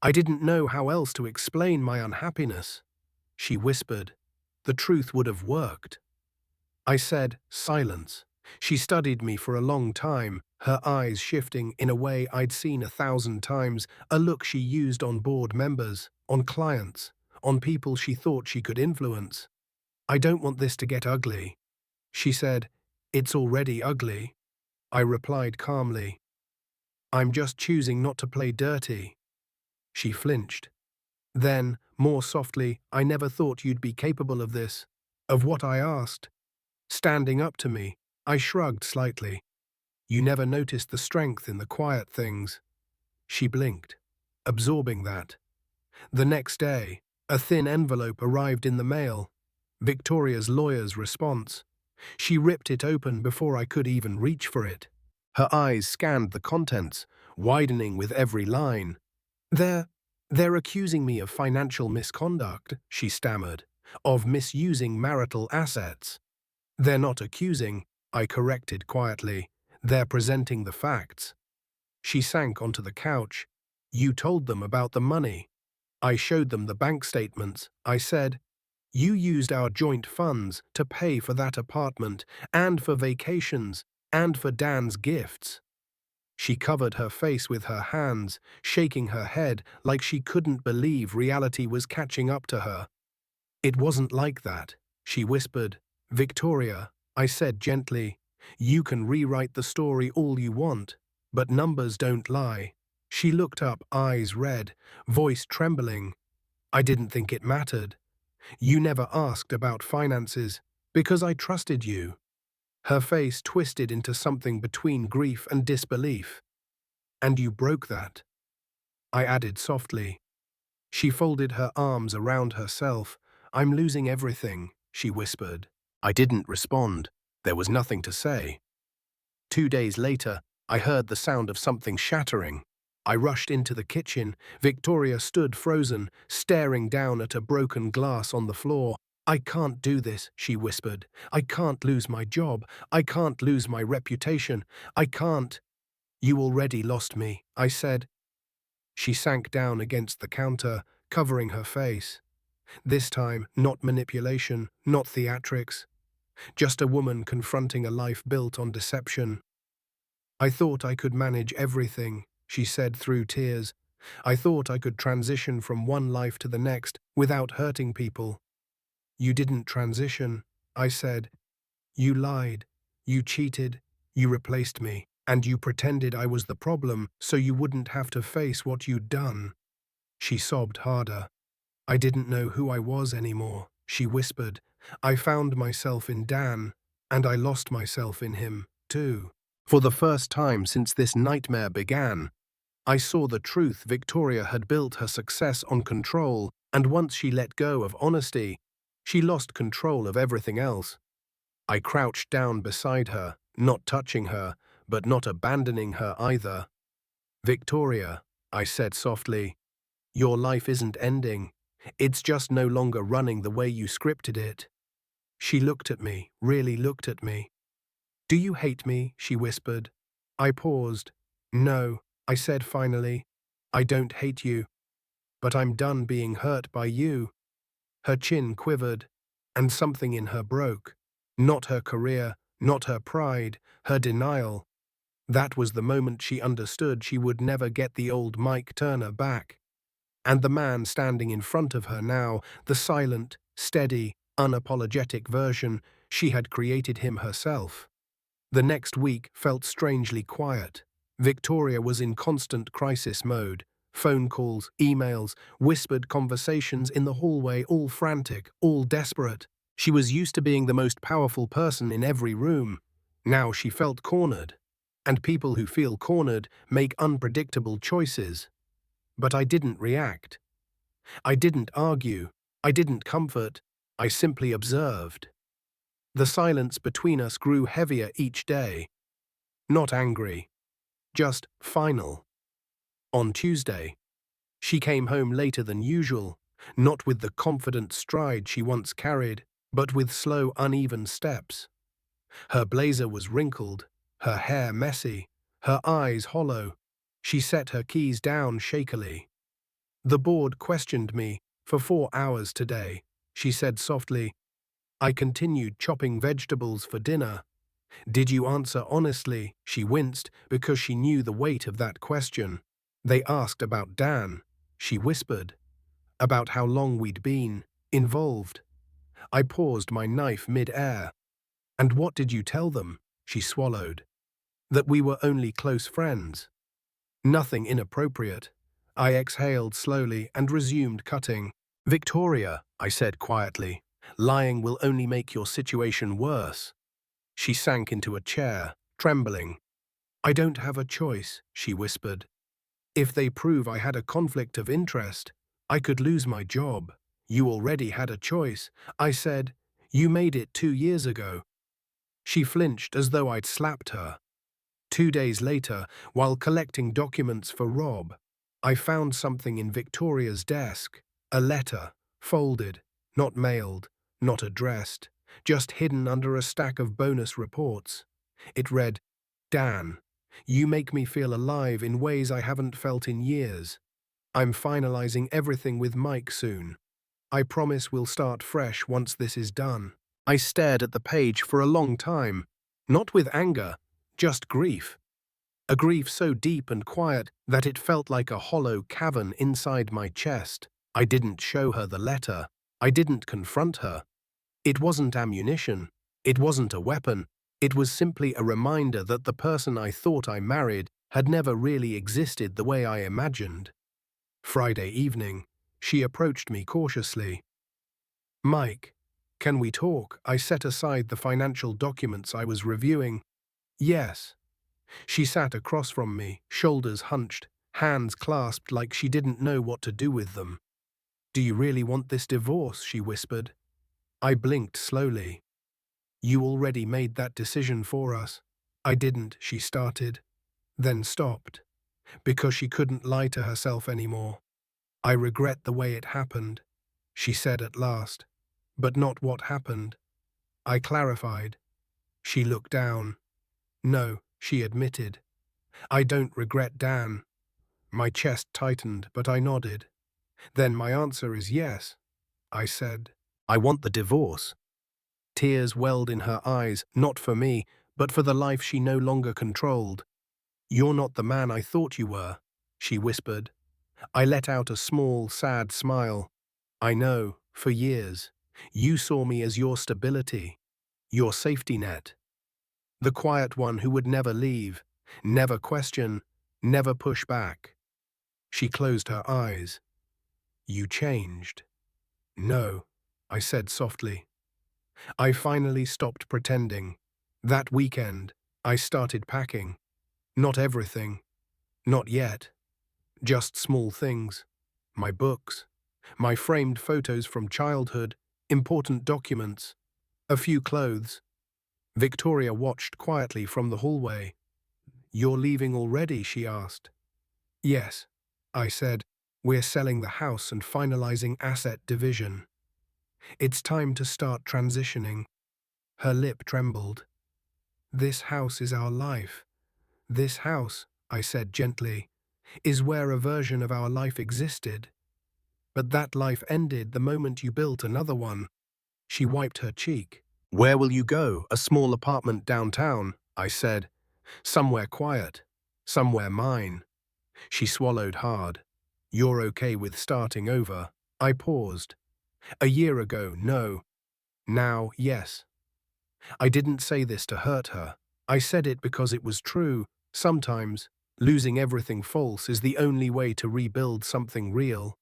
I didn't know how else to explain my unhappiness." She whispered. "The truth would have worked." I said, "Silence." She studied me for a long time, her eyes shifting in a way I'd seen 1,000 times, a look she used on board members, on clients, on people she thought she could influence. I don't want this to get ugly. She said, "It's already ugly." I replied calmly, "I'm just choosing not to play dirty." She flinched. Then, more softly, "I never thought you'd be capable of this." Of what I asked. Standing up to me, I shrugged slightly. "You never noticed the strength in the quiet things." She blinked, absorbing that. The next day, a thin envelope arrived in the mail. Victoria's lawyer's response. She ripped it open before I could even reach for it. Her eyes scanned the contents, widening with every line. They're accusing me of financial misconduct," she stammered, "of misusing marital assets." "They're not accusing," I corrected quietly. "They're presenting the facts." She sank onto the couch. "You told them about the money." I showed them the bank statements. I said, "You used our joint funds to pay for that apartment, and for vacations, and for Dan's gifts." She covered her face with her hands, shaking her head like she couldn't believe reality was catching up to her. "It wasn't like that," she whispered. "Victoria," I said gently, "you can rewrite the story all you want, but numbers don't lie." She looked up, eyes red, voice trembling. "I didn't think it mattered. You never asked about finances, because I trusted you." Her face twisted into something between grief and disbelief. "And you broke that," I added softly. She folded her arms around herself. "I'm losing everything," she whispered. I didn't respond. There was nothing to say. 2 days later, I heard the sound of something shattering. I rushed into the kitchen. Victoria stood frozen, staring down at a broken glass on the floor. "I can't do this," she whispered. "I can't lose my job. I can't lose my reputation. I can't." "You already lost me," I said. She sank down against the counter, covering her face. This time, not manipulation, not theatrics. Just a woman confronting a life built on deception. "I thought I could manage everything," she said through tears. "I thought I could transition from one life to the next without hurting people." "You didn't transition," I said. "You lied. You cheated. You replaced me. And you pretended I was the problem so you wouldn't have to face what you'd done." She sobbed harder. "I didn't know who I was anymore," she whispered. "I found myself in Dan, and I lost myself in him, too." For the first time since this nightmare began, I saw the truth. Victoria had built her success on control, and once she let go of honesty, she lost control of everything else. I crouched down beside her, not touching her, but not abandoning her either. "Victoria," I said softly, "your life isn't ending. It's just no longer running the way you scripted it." She looked at me, really looked at me. "Do you hate me?" she whispered. I paused. "No," I said finally. "I don't hate you, but I'm done being hurt by you." Her chin quivered, and something in her broke. Not her career, not her pride, her denial. That was the moment she understood she would never get the old Mike Turner back. And the man standing in front of her now, the silent, steady, unapologetic version, she had created him herself. The next week felt strangely quiet. Victoria was in constant crisis mode. Phone calls, emails, whispered conversations in the hallway, all frantic, all desperate. She was used to being the most powerful person in every room. Now she felt cornered. And people who feel cornered make unpredictable choices. But I didn't react. I didn't argue. I didn't comfort. I simply observed. The silence between us grew heavier each day. Not angry, just final. On Tuesday, she came home later than usual, not with the confident stride she once carried, but with slow, uneven steps. Her blazer was wrinkled, her hair messy, her eyes hollow. She set her keys down shakily. "The board questioned me for 4 hours today," she said softly. I continued chopping vegetables for dinner. "Did you answer honestly?" She winced because she knew the weight of that question. "They asked about Dan," she whispered, "about how long we'd been involved." I paused my knife mid-air. And what did you tell them? She swallowed. That we were only close friends. Nothing inappropriate. I exhaled slowly and resumed cutting. Victoria, I said quietly, lying will only make your situation worse. She sank into a chair, trembling. I don't have a choice, she whispered. If they prove I had a conflict of interest, I could lose my job. You already had a choice, I said. You made it 2 years ago. She flinched as though I'd slapped her. 2 days later, while collecting documents for Rob, I found something in Victoria's desk. A letter, folded, not mailed, not addressed, just hidden under a stack of bonus reports. It read, Dan, you make me feel alive in ways I haven't felt in years. I'm finalizing everything with Mike soon. I promise we'll start fresh once this is done. I stared at the page for a long time, not with anger, just grief. A grief so deep and quiet that it felt like a hollow cavern inside my chest. I didn't show her the letter. I didn't confront her. It wasn't ammunition. It wasn't a weapon. It was simply a reminder that the person I thought I married had never really existed the way I imagined. Friday evening, she approached me cautiously. Mike, can we talk? I set aside the financial documents I was reviewing. Yes. She sat across from me, shoulders hunched, hands clasped like she didn't know what to do with them. Do you really want this divorce? She whispered. I blinked slowly. You already made that decision for us. I didn't, she started, then stopped, because she couldn't lie to herself anymore. I regret the way it happened, she said at last, but not what happened. I clarified. She looked down. No, she admitted. I don't regret Dan. My chest tightened, but I nodded. Then my answer is yes, I said. I want the divorce. Tears welled in her eyes, not for me, but for the life she no longer controlled. You're not the man I thought you were, she whispered. I let out a small, sad smile. I know, for years, you saw me as your stability, your safety net. The quiet one who would never leave, never question, never push back. She closed her eyes. You changed. No, I said softly. I finally stopped pretending. That weekend, I started packing. Not everything. Not yet. Just small things. My books. My framed photos from childhood. Important documents. A few clothes. Victoria watched quietly from the hallway. You're leaving already? She asked. Yes, I said. We're selling the house and finalizing asset division. It's time to start transitioning. Her lip trembled. This house is our life. This house, I said gently, is where a version of our life existed. But that life ended the moment you built another one. She wiped her cheek. Where will you go? A small apartment downtown, I said. Somewhere quiet. Somewhere mine. She swallowed hard. You're okay with starting over? I paused. A year ago, no. Now, yes. I didn't say this to hurt her. I said it because it was true. Sometimes, losing everything false is the only way to rebuild something real.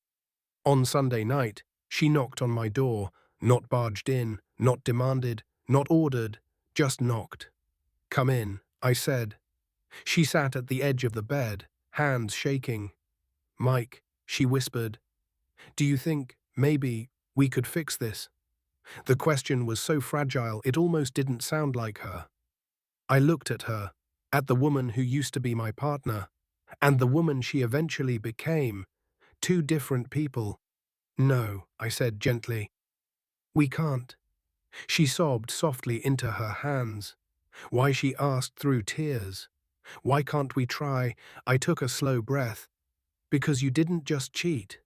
On Sunday night, she knocked on my door, not barged in, not demanded, not ordered, just knocked. Come in, I said. She sat at the edge of the bed, hands shaking. Mike, she whispered, do you think, maybe, we could fix this? The question was so fragile it almost didn't sound like her. I looked at her, at the woman who used to be my partner, and the woman she eventually became, two different people. No, I said gently. We can't. She sobbed softly into her hands. Why, she asked through tears. Why can't we try? I took a slow breath. Because you didn't just cheat,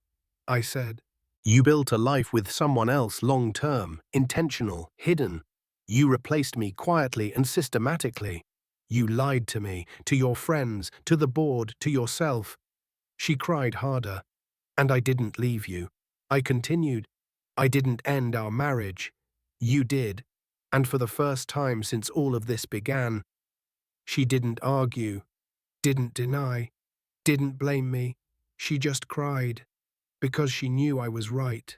I said. You built a life with someone else long-term, intentional, hidden. You replaced me quietly and systematically. You lied to me, to your friends, to the board, to yourself. She cried harder. And I didn't leave you. I continued. I didn't end our marriage. You did. And for the first time since all of this began, she didn't argue, didn't deny, didn't blame me. She just cried, because she knew I was right.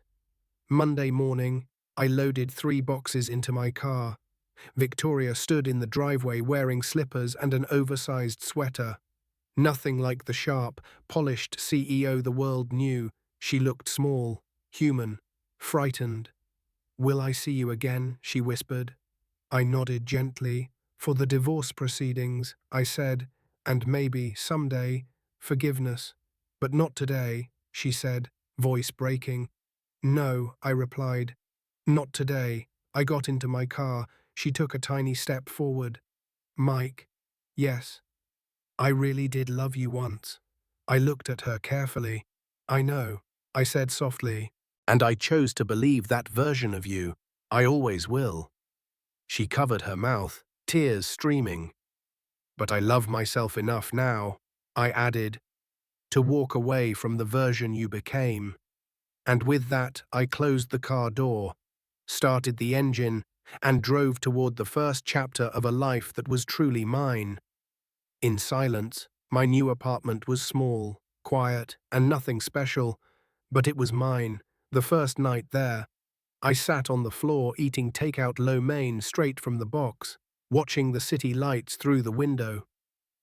Monday morning, I loaded 3 boxes into my car. Victoria stood in the driveway wearing slippers and an oversized sweater. Nothing like the sharp, polished CEO the world knew. She looked small, human, frightened. "Will I see you again?" she whispered. I nodded gently. "For the divorce proceedings," I said, "and maybe, someday, forgiveness. But not today," she said, voice breaking. "No," I replied. "Not today." I got into my car. She took a tiny step forward. "Mike, yes, I really did love you once." I looked at her carefully. "I know," I said softly. "And I chose to believe that version of you. I always will." She covered her mouth, tears streaming. "But I love myself enough now," I added, "to walk away from the version you became." And with that, I closed the car door, started the engine, and drove toward the first chapter of a life that was truly mine. In silence, my new apartment was small, quiet, and nothing special, but it was mine. The first night there, I sat on the floor eating takeout lo mein straight from the box, watching the city lights through the window.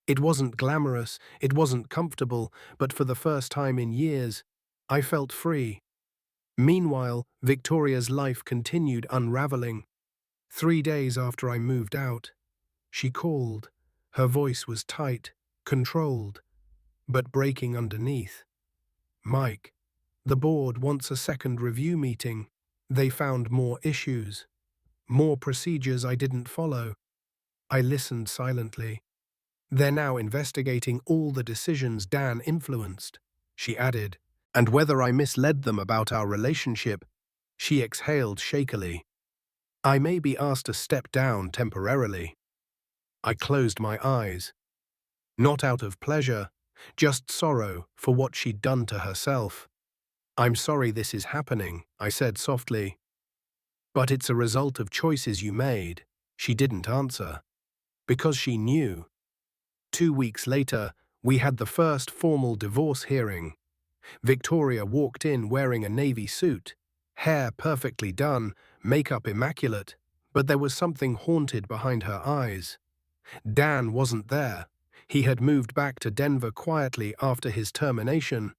It wasn't glamorous, it wasn't comfortable, but for the first time in years, I felt free. Meanwhile, Victoria's life continued unraveling. 3 days after I moved out, she called. Her voice was tight, controlled, but breaking underneath. "Mike, the board wants a second review meeting. They found more issues, more procedures I didn't follow." I listened silently. "They're now investigating all the decisions Dan influenced," she added, "and whether I misled them about our relationship." She exhaled shakily. "I may be asked to step down temporarily." I closed my eyes. Not out of pleasure, just sorrow for what she'd done to herself. "I'm sorry this is happening," I said softly. "But it's a result of choices you made." She didn't answer, because she knew. 2 weeks later, we had the first formal divorce hearing. Victoria walked in wearing a navy suit, hair perfectly done, makeup immaculate, but there was something haunted behind her eyes. Dan wasn't there. He had moved back to Denver quietly after his termination.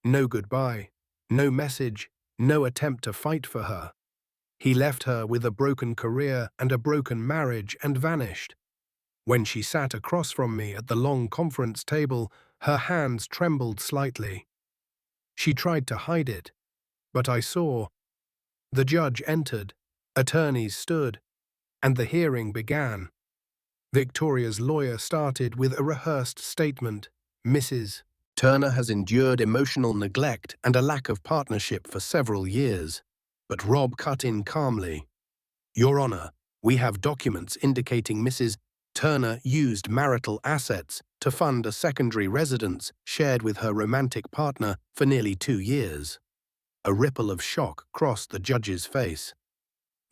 No goodbye, no message, no attempt to fight for her. He left her with a broken career and a broken marriage and vanished. When she sat across from me at the long conference table, her hands trembled slightly. She tried to hide it, but I saw. The judge entered, attorneys stood, and the hearing began. Victoria's lawyer started with a rehearsed statement. "Mrs. Turner has endured emotional neglect and a lack of partnership for several years." But Rob cut in calmly. "Your Honor, we have documents indicating Mrs. Turner used marital assets to fund a secondary residence shared with her romantic partner for nearly 2 years." A ripple of shock crossed the judge's face.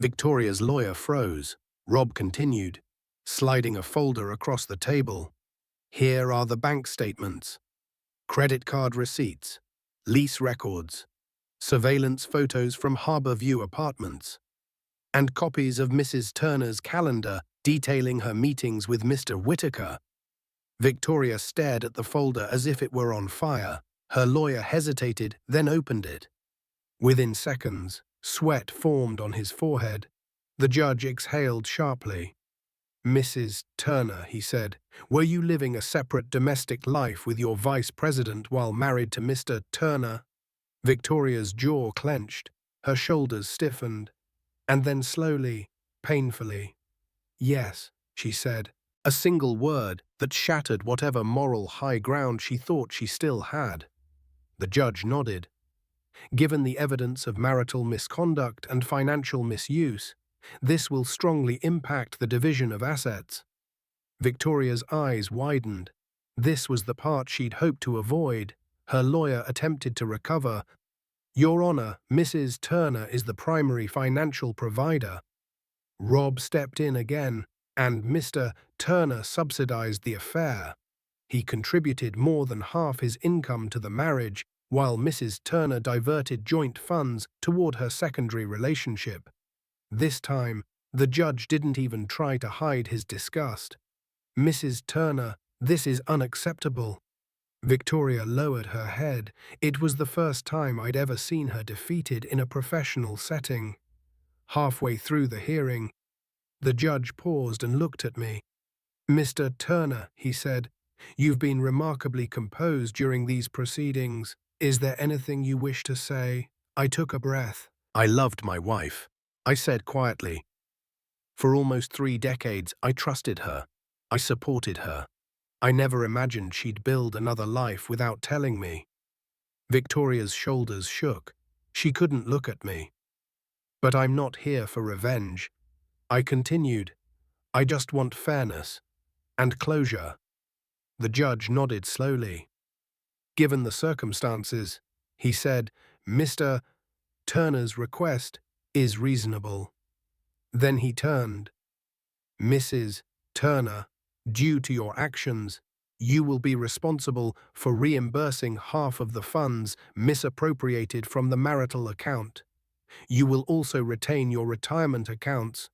Victoria's lawyer froze. Rob continued, sliding a folder across the table. "Here are the bank statements, credit card receipts, lease records, surveillance photos from Harbor View Apartments, and copies of Mrs. Turner's calendar detailing her meetings with Mr. Whitaker." Victoria stared at the folder as if it were on fire. Her lawyer hesitated, then opened it. Within seconds, sweat formed on his forehead. The judge exhaled sharply. "Mrs. Turner," he said, "were you living a separate domestic life with your vice president while married to Mr. Turner?" Victoria's jaw clenched, her shoulders stiffened, and then slowly, painfully, "Yes," she said, a single word that shattered whatever moral high ground she thought she still had. The judge nodded. "Given the evidence of marital misconduct and financial misuse, this will strongly impact the division of assets." Victoria's eyes widened. This was the part she'd hoped to avoid. Her lawyer attempted to recover. "Your Honor, Mrs. Turner is the primary financial provider. Rob stepped in again, and Mr. Turner subsidized the affair. He contributed more than half his income to the marriage, while Mrs. Turner diverted joint funds toward her secondary relationship. This time, the judge didn't even try to hide his disgust. "Mrs. Turner, this is unacceptable." Victoria lowered her head. It was the first time I'd ever seen her defeated in a professional setting. Halfway through the hearing, the judge paused and looked at me. "Mr. Turner," he said, "you've been remarkably composed during these proceedings. Is there anything you wish to say?" I took a breath. "I loved my wife," I said quietly. "For almost 3 decades, I trusted her. I supported her. I never imagined she'd build another life without telling me." Victoria's shoulders shook. She couldn't look at me. "But I'm not here for revenge," I continued. "I just want fairness and closure." The judge nodded slowly. "Given the circumstances," he said, "Mr. Turner's request is reasonable." Then he turned. "Mrs. Turner, due to your actions, you will be responsible for reimbursing half of the funds misappropriated from the marital account. You will also retain your retirement accounts,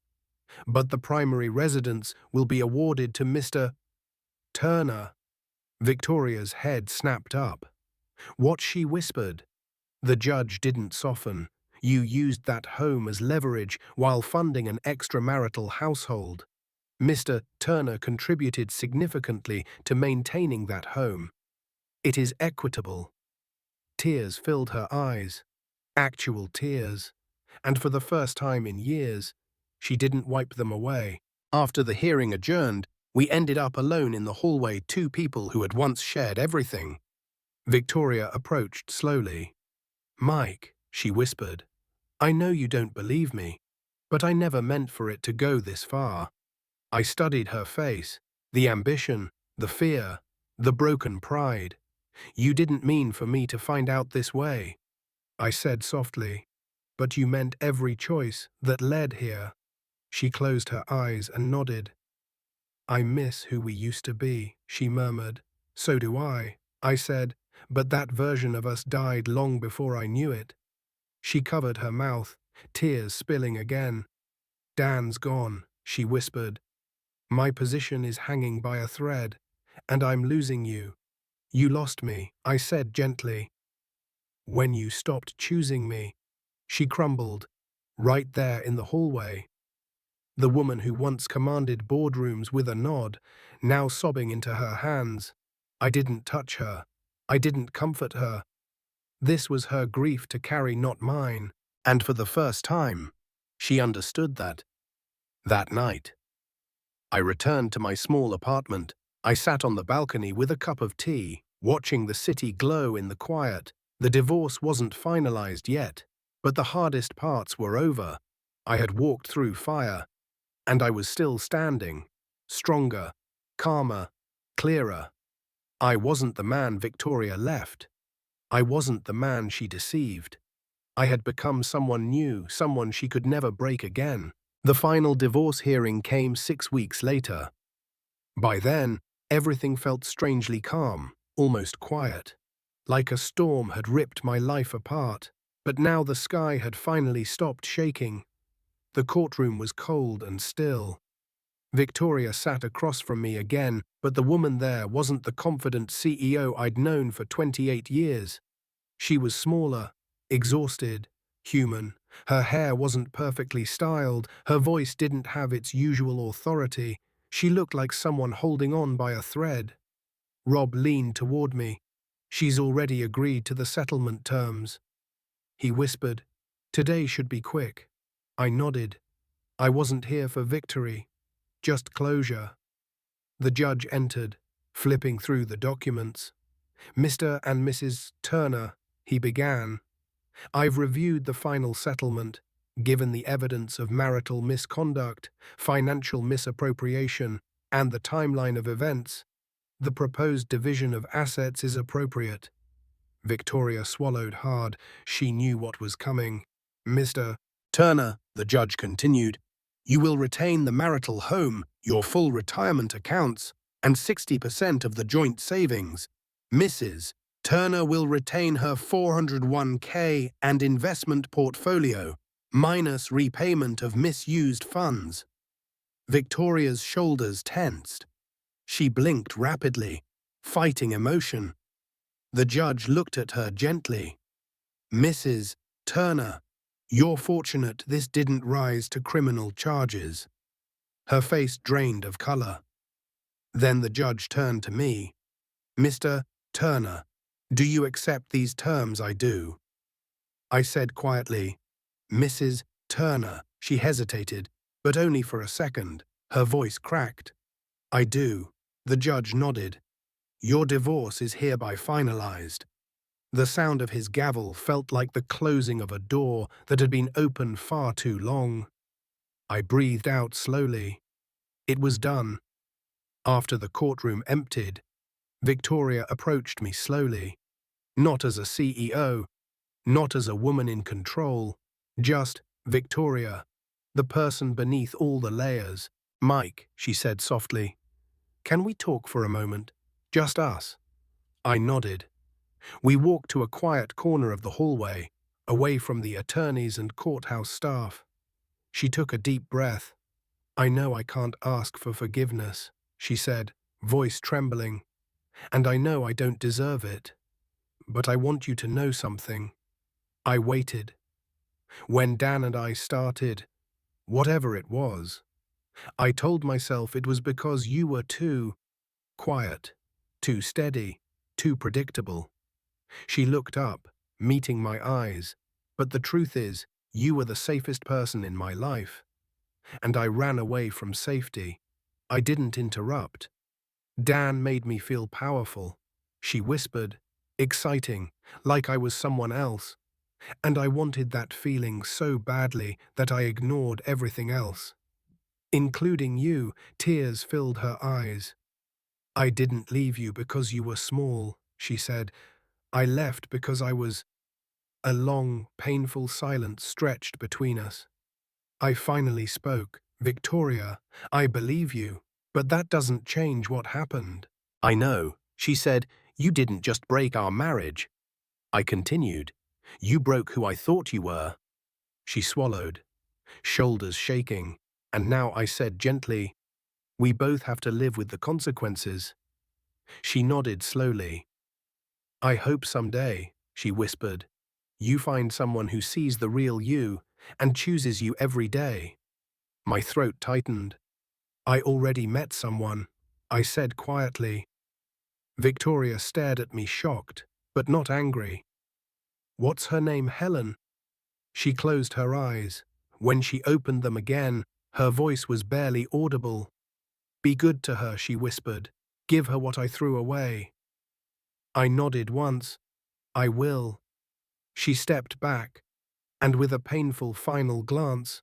but the primary residence will be awarded to Mr. Turner." Victoria's head snapped up. What she whispered. The judge didn't soften. "You used that home as leverage while funding an extramarital household. Mr. Turner contributed significantly to maintaining that home. It is equitable." Tears filled her eyes. Actual tears. And for the first time in years, she didn't wipe them away. After the hearing adjourned, we ended up alone in the hallway, 2 people who had once shared everything. Victoria approached slowly. "Mike," she whispered, "I know you don't believe me, but I never meant for it to go this far." I studied her face, the ambition, the fear, the broken pride. "You didn't mean for me to find out this way," I said softly, "but you meant every choice that led here." She closed her eyes and nodded. "I miss who we used to be," she murmured. "So do I said, "but that version of us died long before I knew it." She covered her mouth, tears spilling again. "Dan's gone," she whispered. "My position is hanging by a thread, and I'm losing you." "You lost me," I said gently. "When you stopped choosing me." She crumbled, right there in the hallway. The woman who once commanded boardrooms with a nod, now sobbing into her hands. I didn't touch her. I didn't comfort her. This was her grief to carry, not mine. And for the first time, she understood that. That night, I returned to my small apartment. I sat on the balcony with a cup of tea, watching the city glow in the quiet. The divorce wasn't finalized yet, but the hardest parts were over. I had walked through fire, and I was still standing, stronger, calmer, clearer. I wasn't the man Victoria left. I wasn't the man she deceived. I had become someone new, someone she could never break again. The final divorce hearing came 6 weeks later. By then, everything felt strangely calm, almost quiet. Like a storm had ripped my life apart. But now the sky had finally stopped shaking. The courtroom was cold and still. Victoria sat across from me again, but the woman there wasn't the confident CEO I'd known for 28 years. She was smaller, exhausted, human. Her hair wasn't perfectly styled, her voice didn't have its usual authority. She looked like someone holding on by a thread. Rob leaned toward me. "She's already agreed to the settlement terms," he whispered. "Today should be quick." I nodded. I wasn't here for victory, just closure. The judge entered, flipping through the documents. "Mr. and Mrs. Turner," he began, "I've reviewed the final settlement, given the evidence of marital misconduct, financial misappropriation, and the timeline of events. The proposed division of assets is appropriate." Victoria swallowed hard. She knew what was coming. "Mr. Turner," the judge continued, You will retain the marital home, your full retirement accounts, and 60% of the joint savings. Mrs. Turner will retain her 401k and investment portfolio, minus repayment of misused funds. Victoria's shoulders tensed. She blinked rapidly, fighting emotion. The judge looked at her gently. Mrs. Turner, you're fortunate this didn't rise to criminal charges. Her face drained of color. Then the judge turned to me. Mr. Turner, do you accept these terms I do? I said quietly, Mrs. Turner. She hesitated, but only for a second. Her voice cracked. I do. The judge nodded. Your divorce is hereby finalized. The sound of his gavel felt like the closing of a door that had been open far too long. I breathed out slowly. It was done. After the courtroom emptied, Victoria approached me slowly. Not as a CEO, not as a woman in control, just Victoria, the person beneath all the layers. Mike, she said softly, can we talk for a moment? Just us. I nodded. We walked to a quiet corner of the hallway, away from the attorneys and courthouse staff. She took a deep breath. I know I can't ask for forgiveness, she said, voice trembling, and I know I don't deserve it. But I want you to know something. I waited. When Dan and I started, whatever it was, I told myself it was because you were too quiet, too steady, too predictable. She looked up, meeting my eyes, but the truth is, you were the safest person in my life. And I ran away from safety. I didn't interrupt. Dan made me feel powerful. She whispered, exciting, like I was someone else. And I wanted that feeling so badly that I ignored everything else. Including you. Tears filled her eyes. I didn't leave you because you were small, she said. I left because I was. A long, painful silence stretched between us. I finally spoke. Victoria, I believe you, but that doesn't change what happened. I know, she said, you didn't just break our marriage. I continued, you broke who I thought you were. She swallowed, shoulders shaking, and now I said gently, we both have to live with the consequences. She nodded slowly. I hope someday, she whispered, you find someone who sees the real you and chooses you every day. My throat tightened. I already met someone, I said quietly. Victoria stared at me shocked, but not angry. What's her name, Helen? She closed her eyes. When she opened them again, her voice was barely audible. Be good to her, she whispered. Give her what I threw away. I nodded once. I will. She stepped back, and with a painful final glance,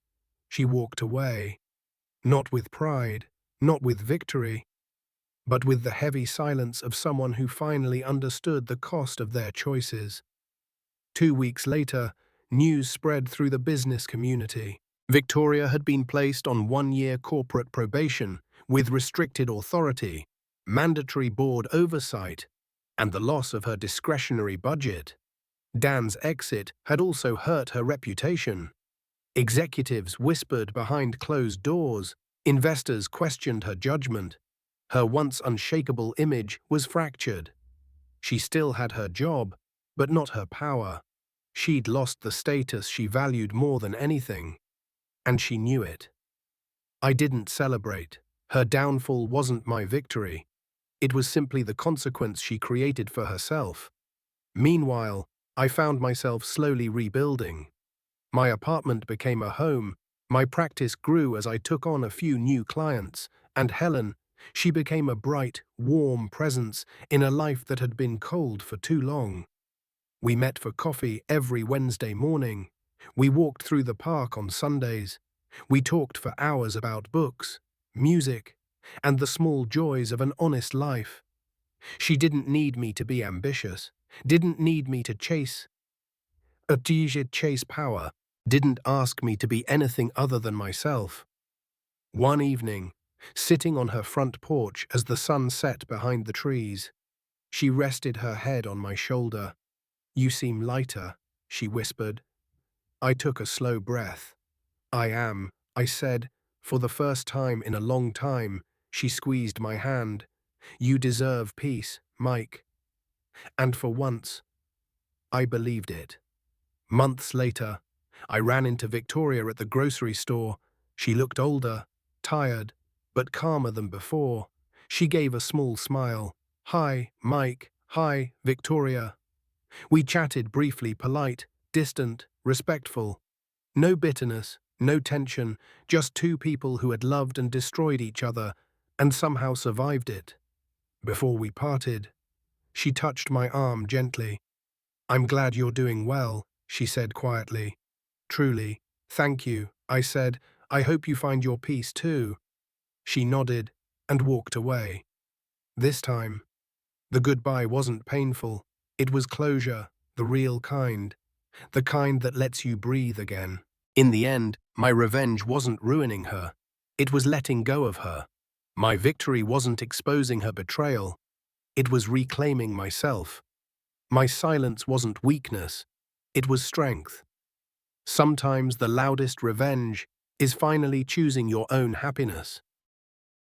she walked away. Not with pride, not with victory, but with the heavy silence of someone who finally understood the cost of their choices. 2 weeks later, news spread through the business community. Victoria had been placed on 1-year corporate probation with restricted authority, mandatory board oversight, and the loss of her discretionary budget. Dan's exit had also hurt her reputation. Executives whispered behind closed doors. Investors questioned her judgment. Her once unshakable image was fractured. She still had her job, but not her power. She'd lost the status she valued more than anything, and she knew it. I didn't celebrate. Her downfall wasn't my victory. It was simply the consequence she created for herself. Meanwhile, I found myself slowly rebuilding. My apartment became a home, my practice grew as I took on a few new clients, and Helen, she became a bright, warm presence in a life that had been cold for too long. We met for coffee every Wednesday morning. We walked through the park on Sundays. We talked for hours about books, music, and the small joys of an honest life. She didn't need me to be ambitious, didn't need me to chase power, didn't ask me to be anything other than myself. One evening, sitting on her front porch as the sun set behind the trees, she rested her head on my shoulder. "You seem lighter," she whispered. I took a slow breath. "I am," I said. For the first time in a long time, she squeezed my hand. "You deserve peace, Mike." And for once, I believed it. Months later, I ran into Victoria at the grocery store. She looked older, tired, but calmer than before. She gave a small smile. "Hi, Mike. Hi, Victoria." We chatted briefly, polite, distant, respectful. No bitterness, no tension, just two people who had loved and destroyed each other and somehow survived it. Before we parted, she touched my arm gently. "I'm glad you're doing well," she said quietly. "Truly, thank you," I said. "I hope you find your peace too." She nodded and walked away. This time, the goodbye wasn't painful. It was closure, the real kind, the kind that lets you breathe again. In the end, my revenge wasn't ruining her. It was letting go of her. My victory wasn't exposing her betrayal. It was reclaiming myself. My silence wasn't weakness. It was strength. Sometimes the loudest revenge is finally choosing your own happiness.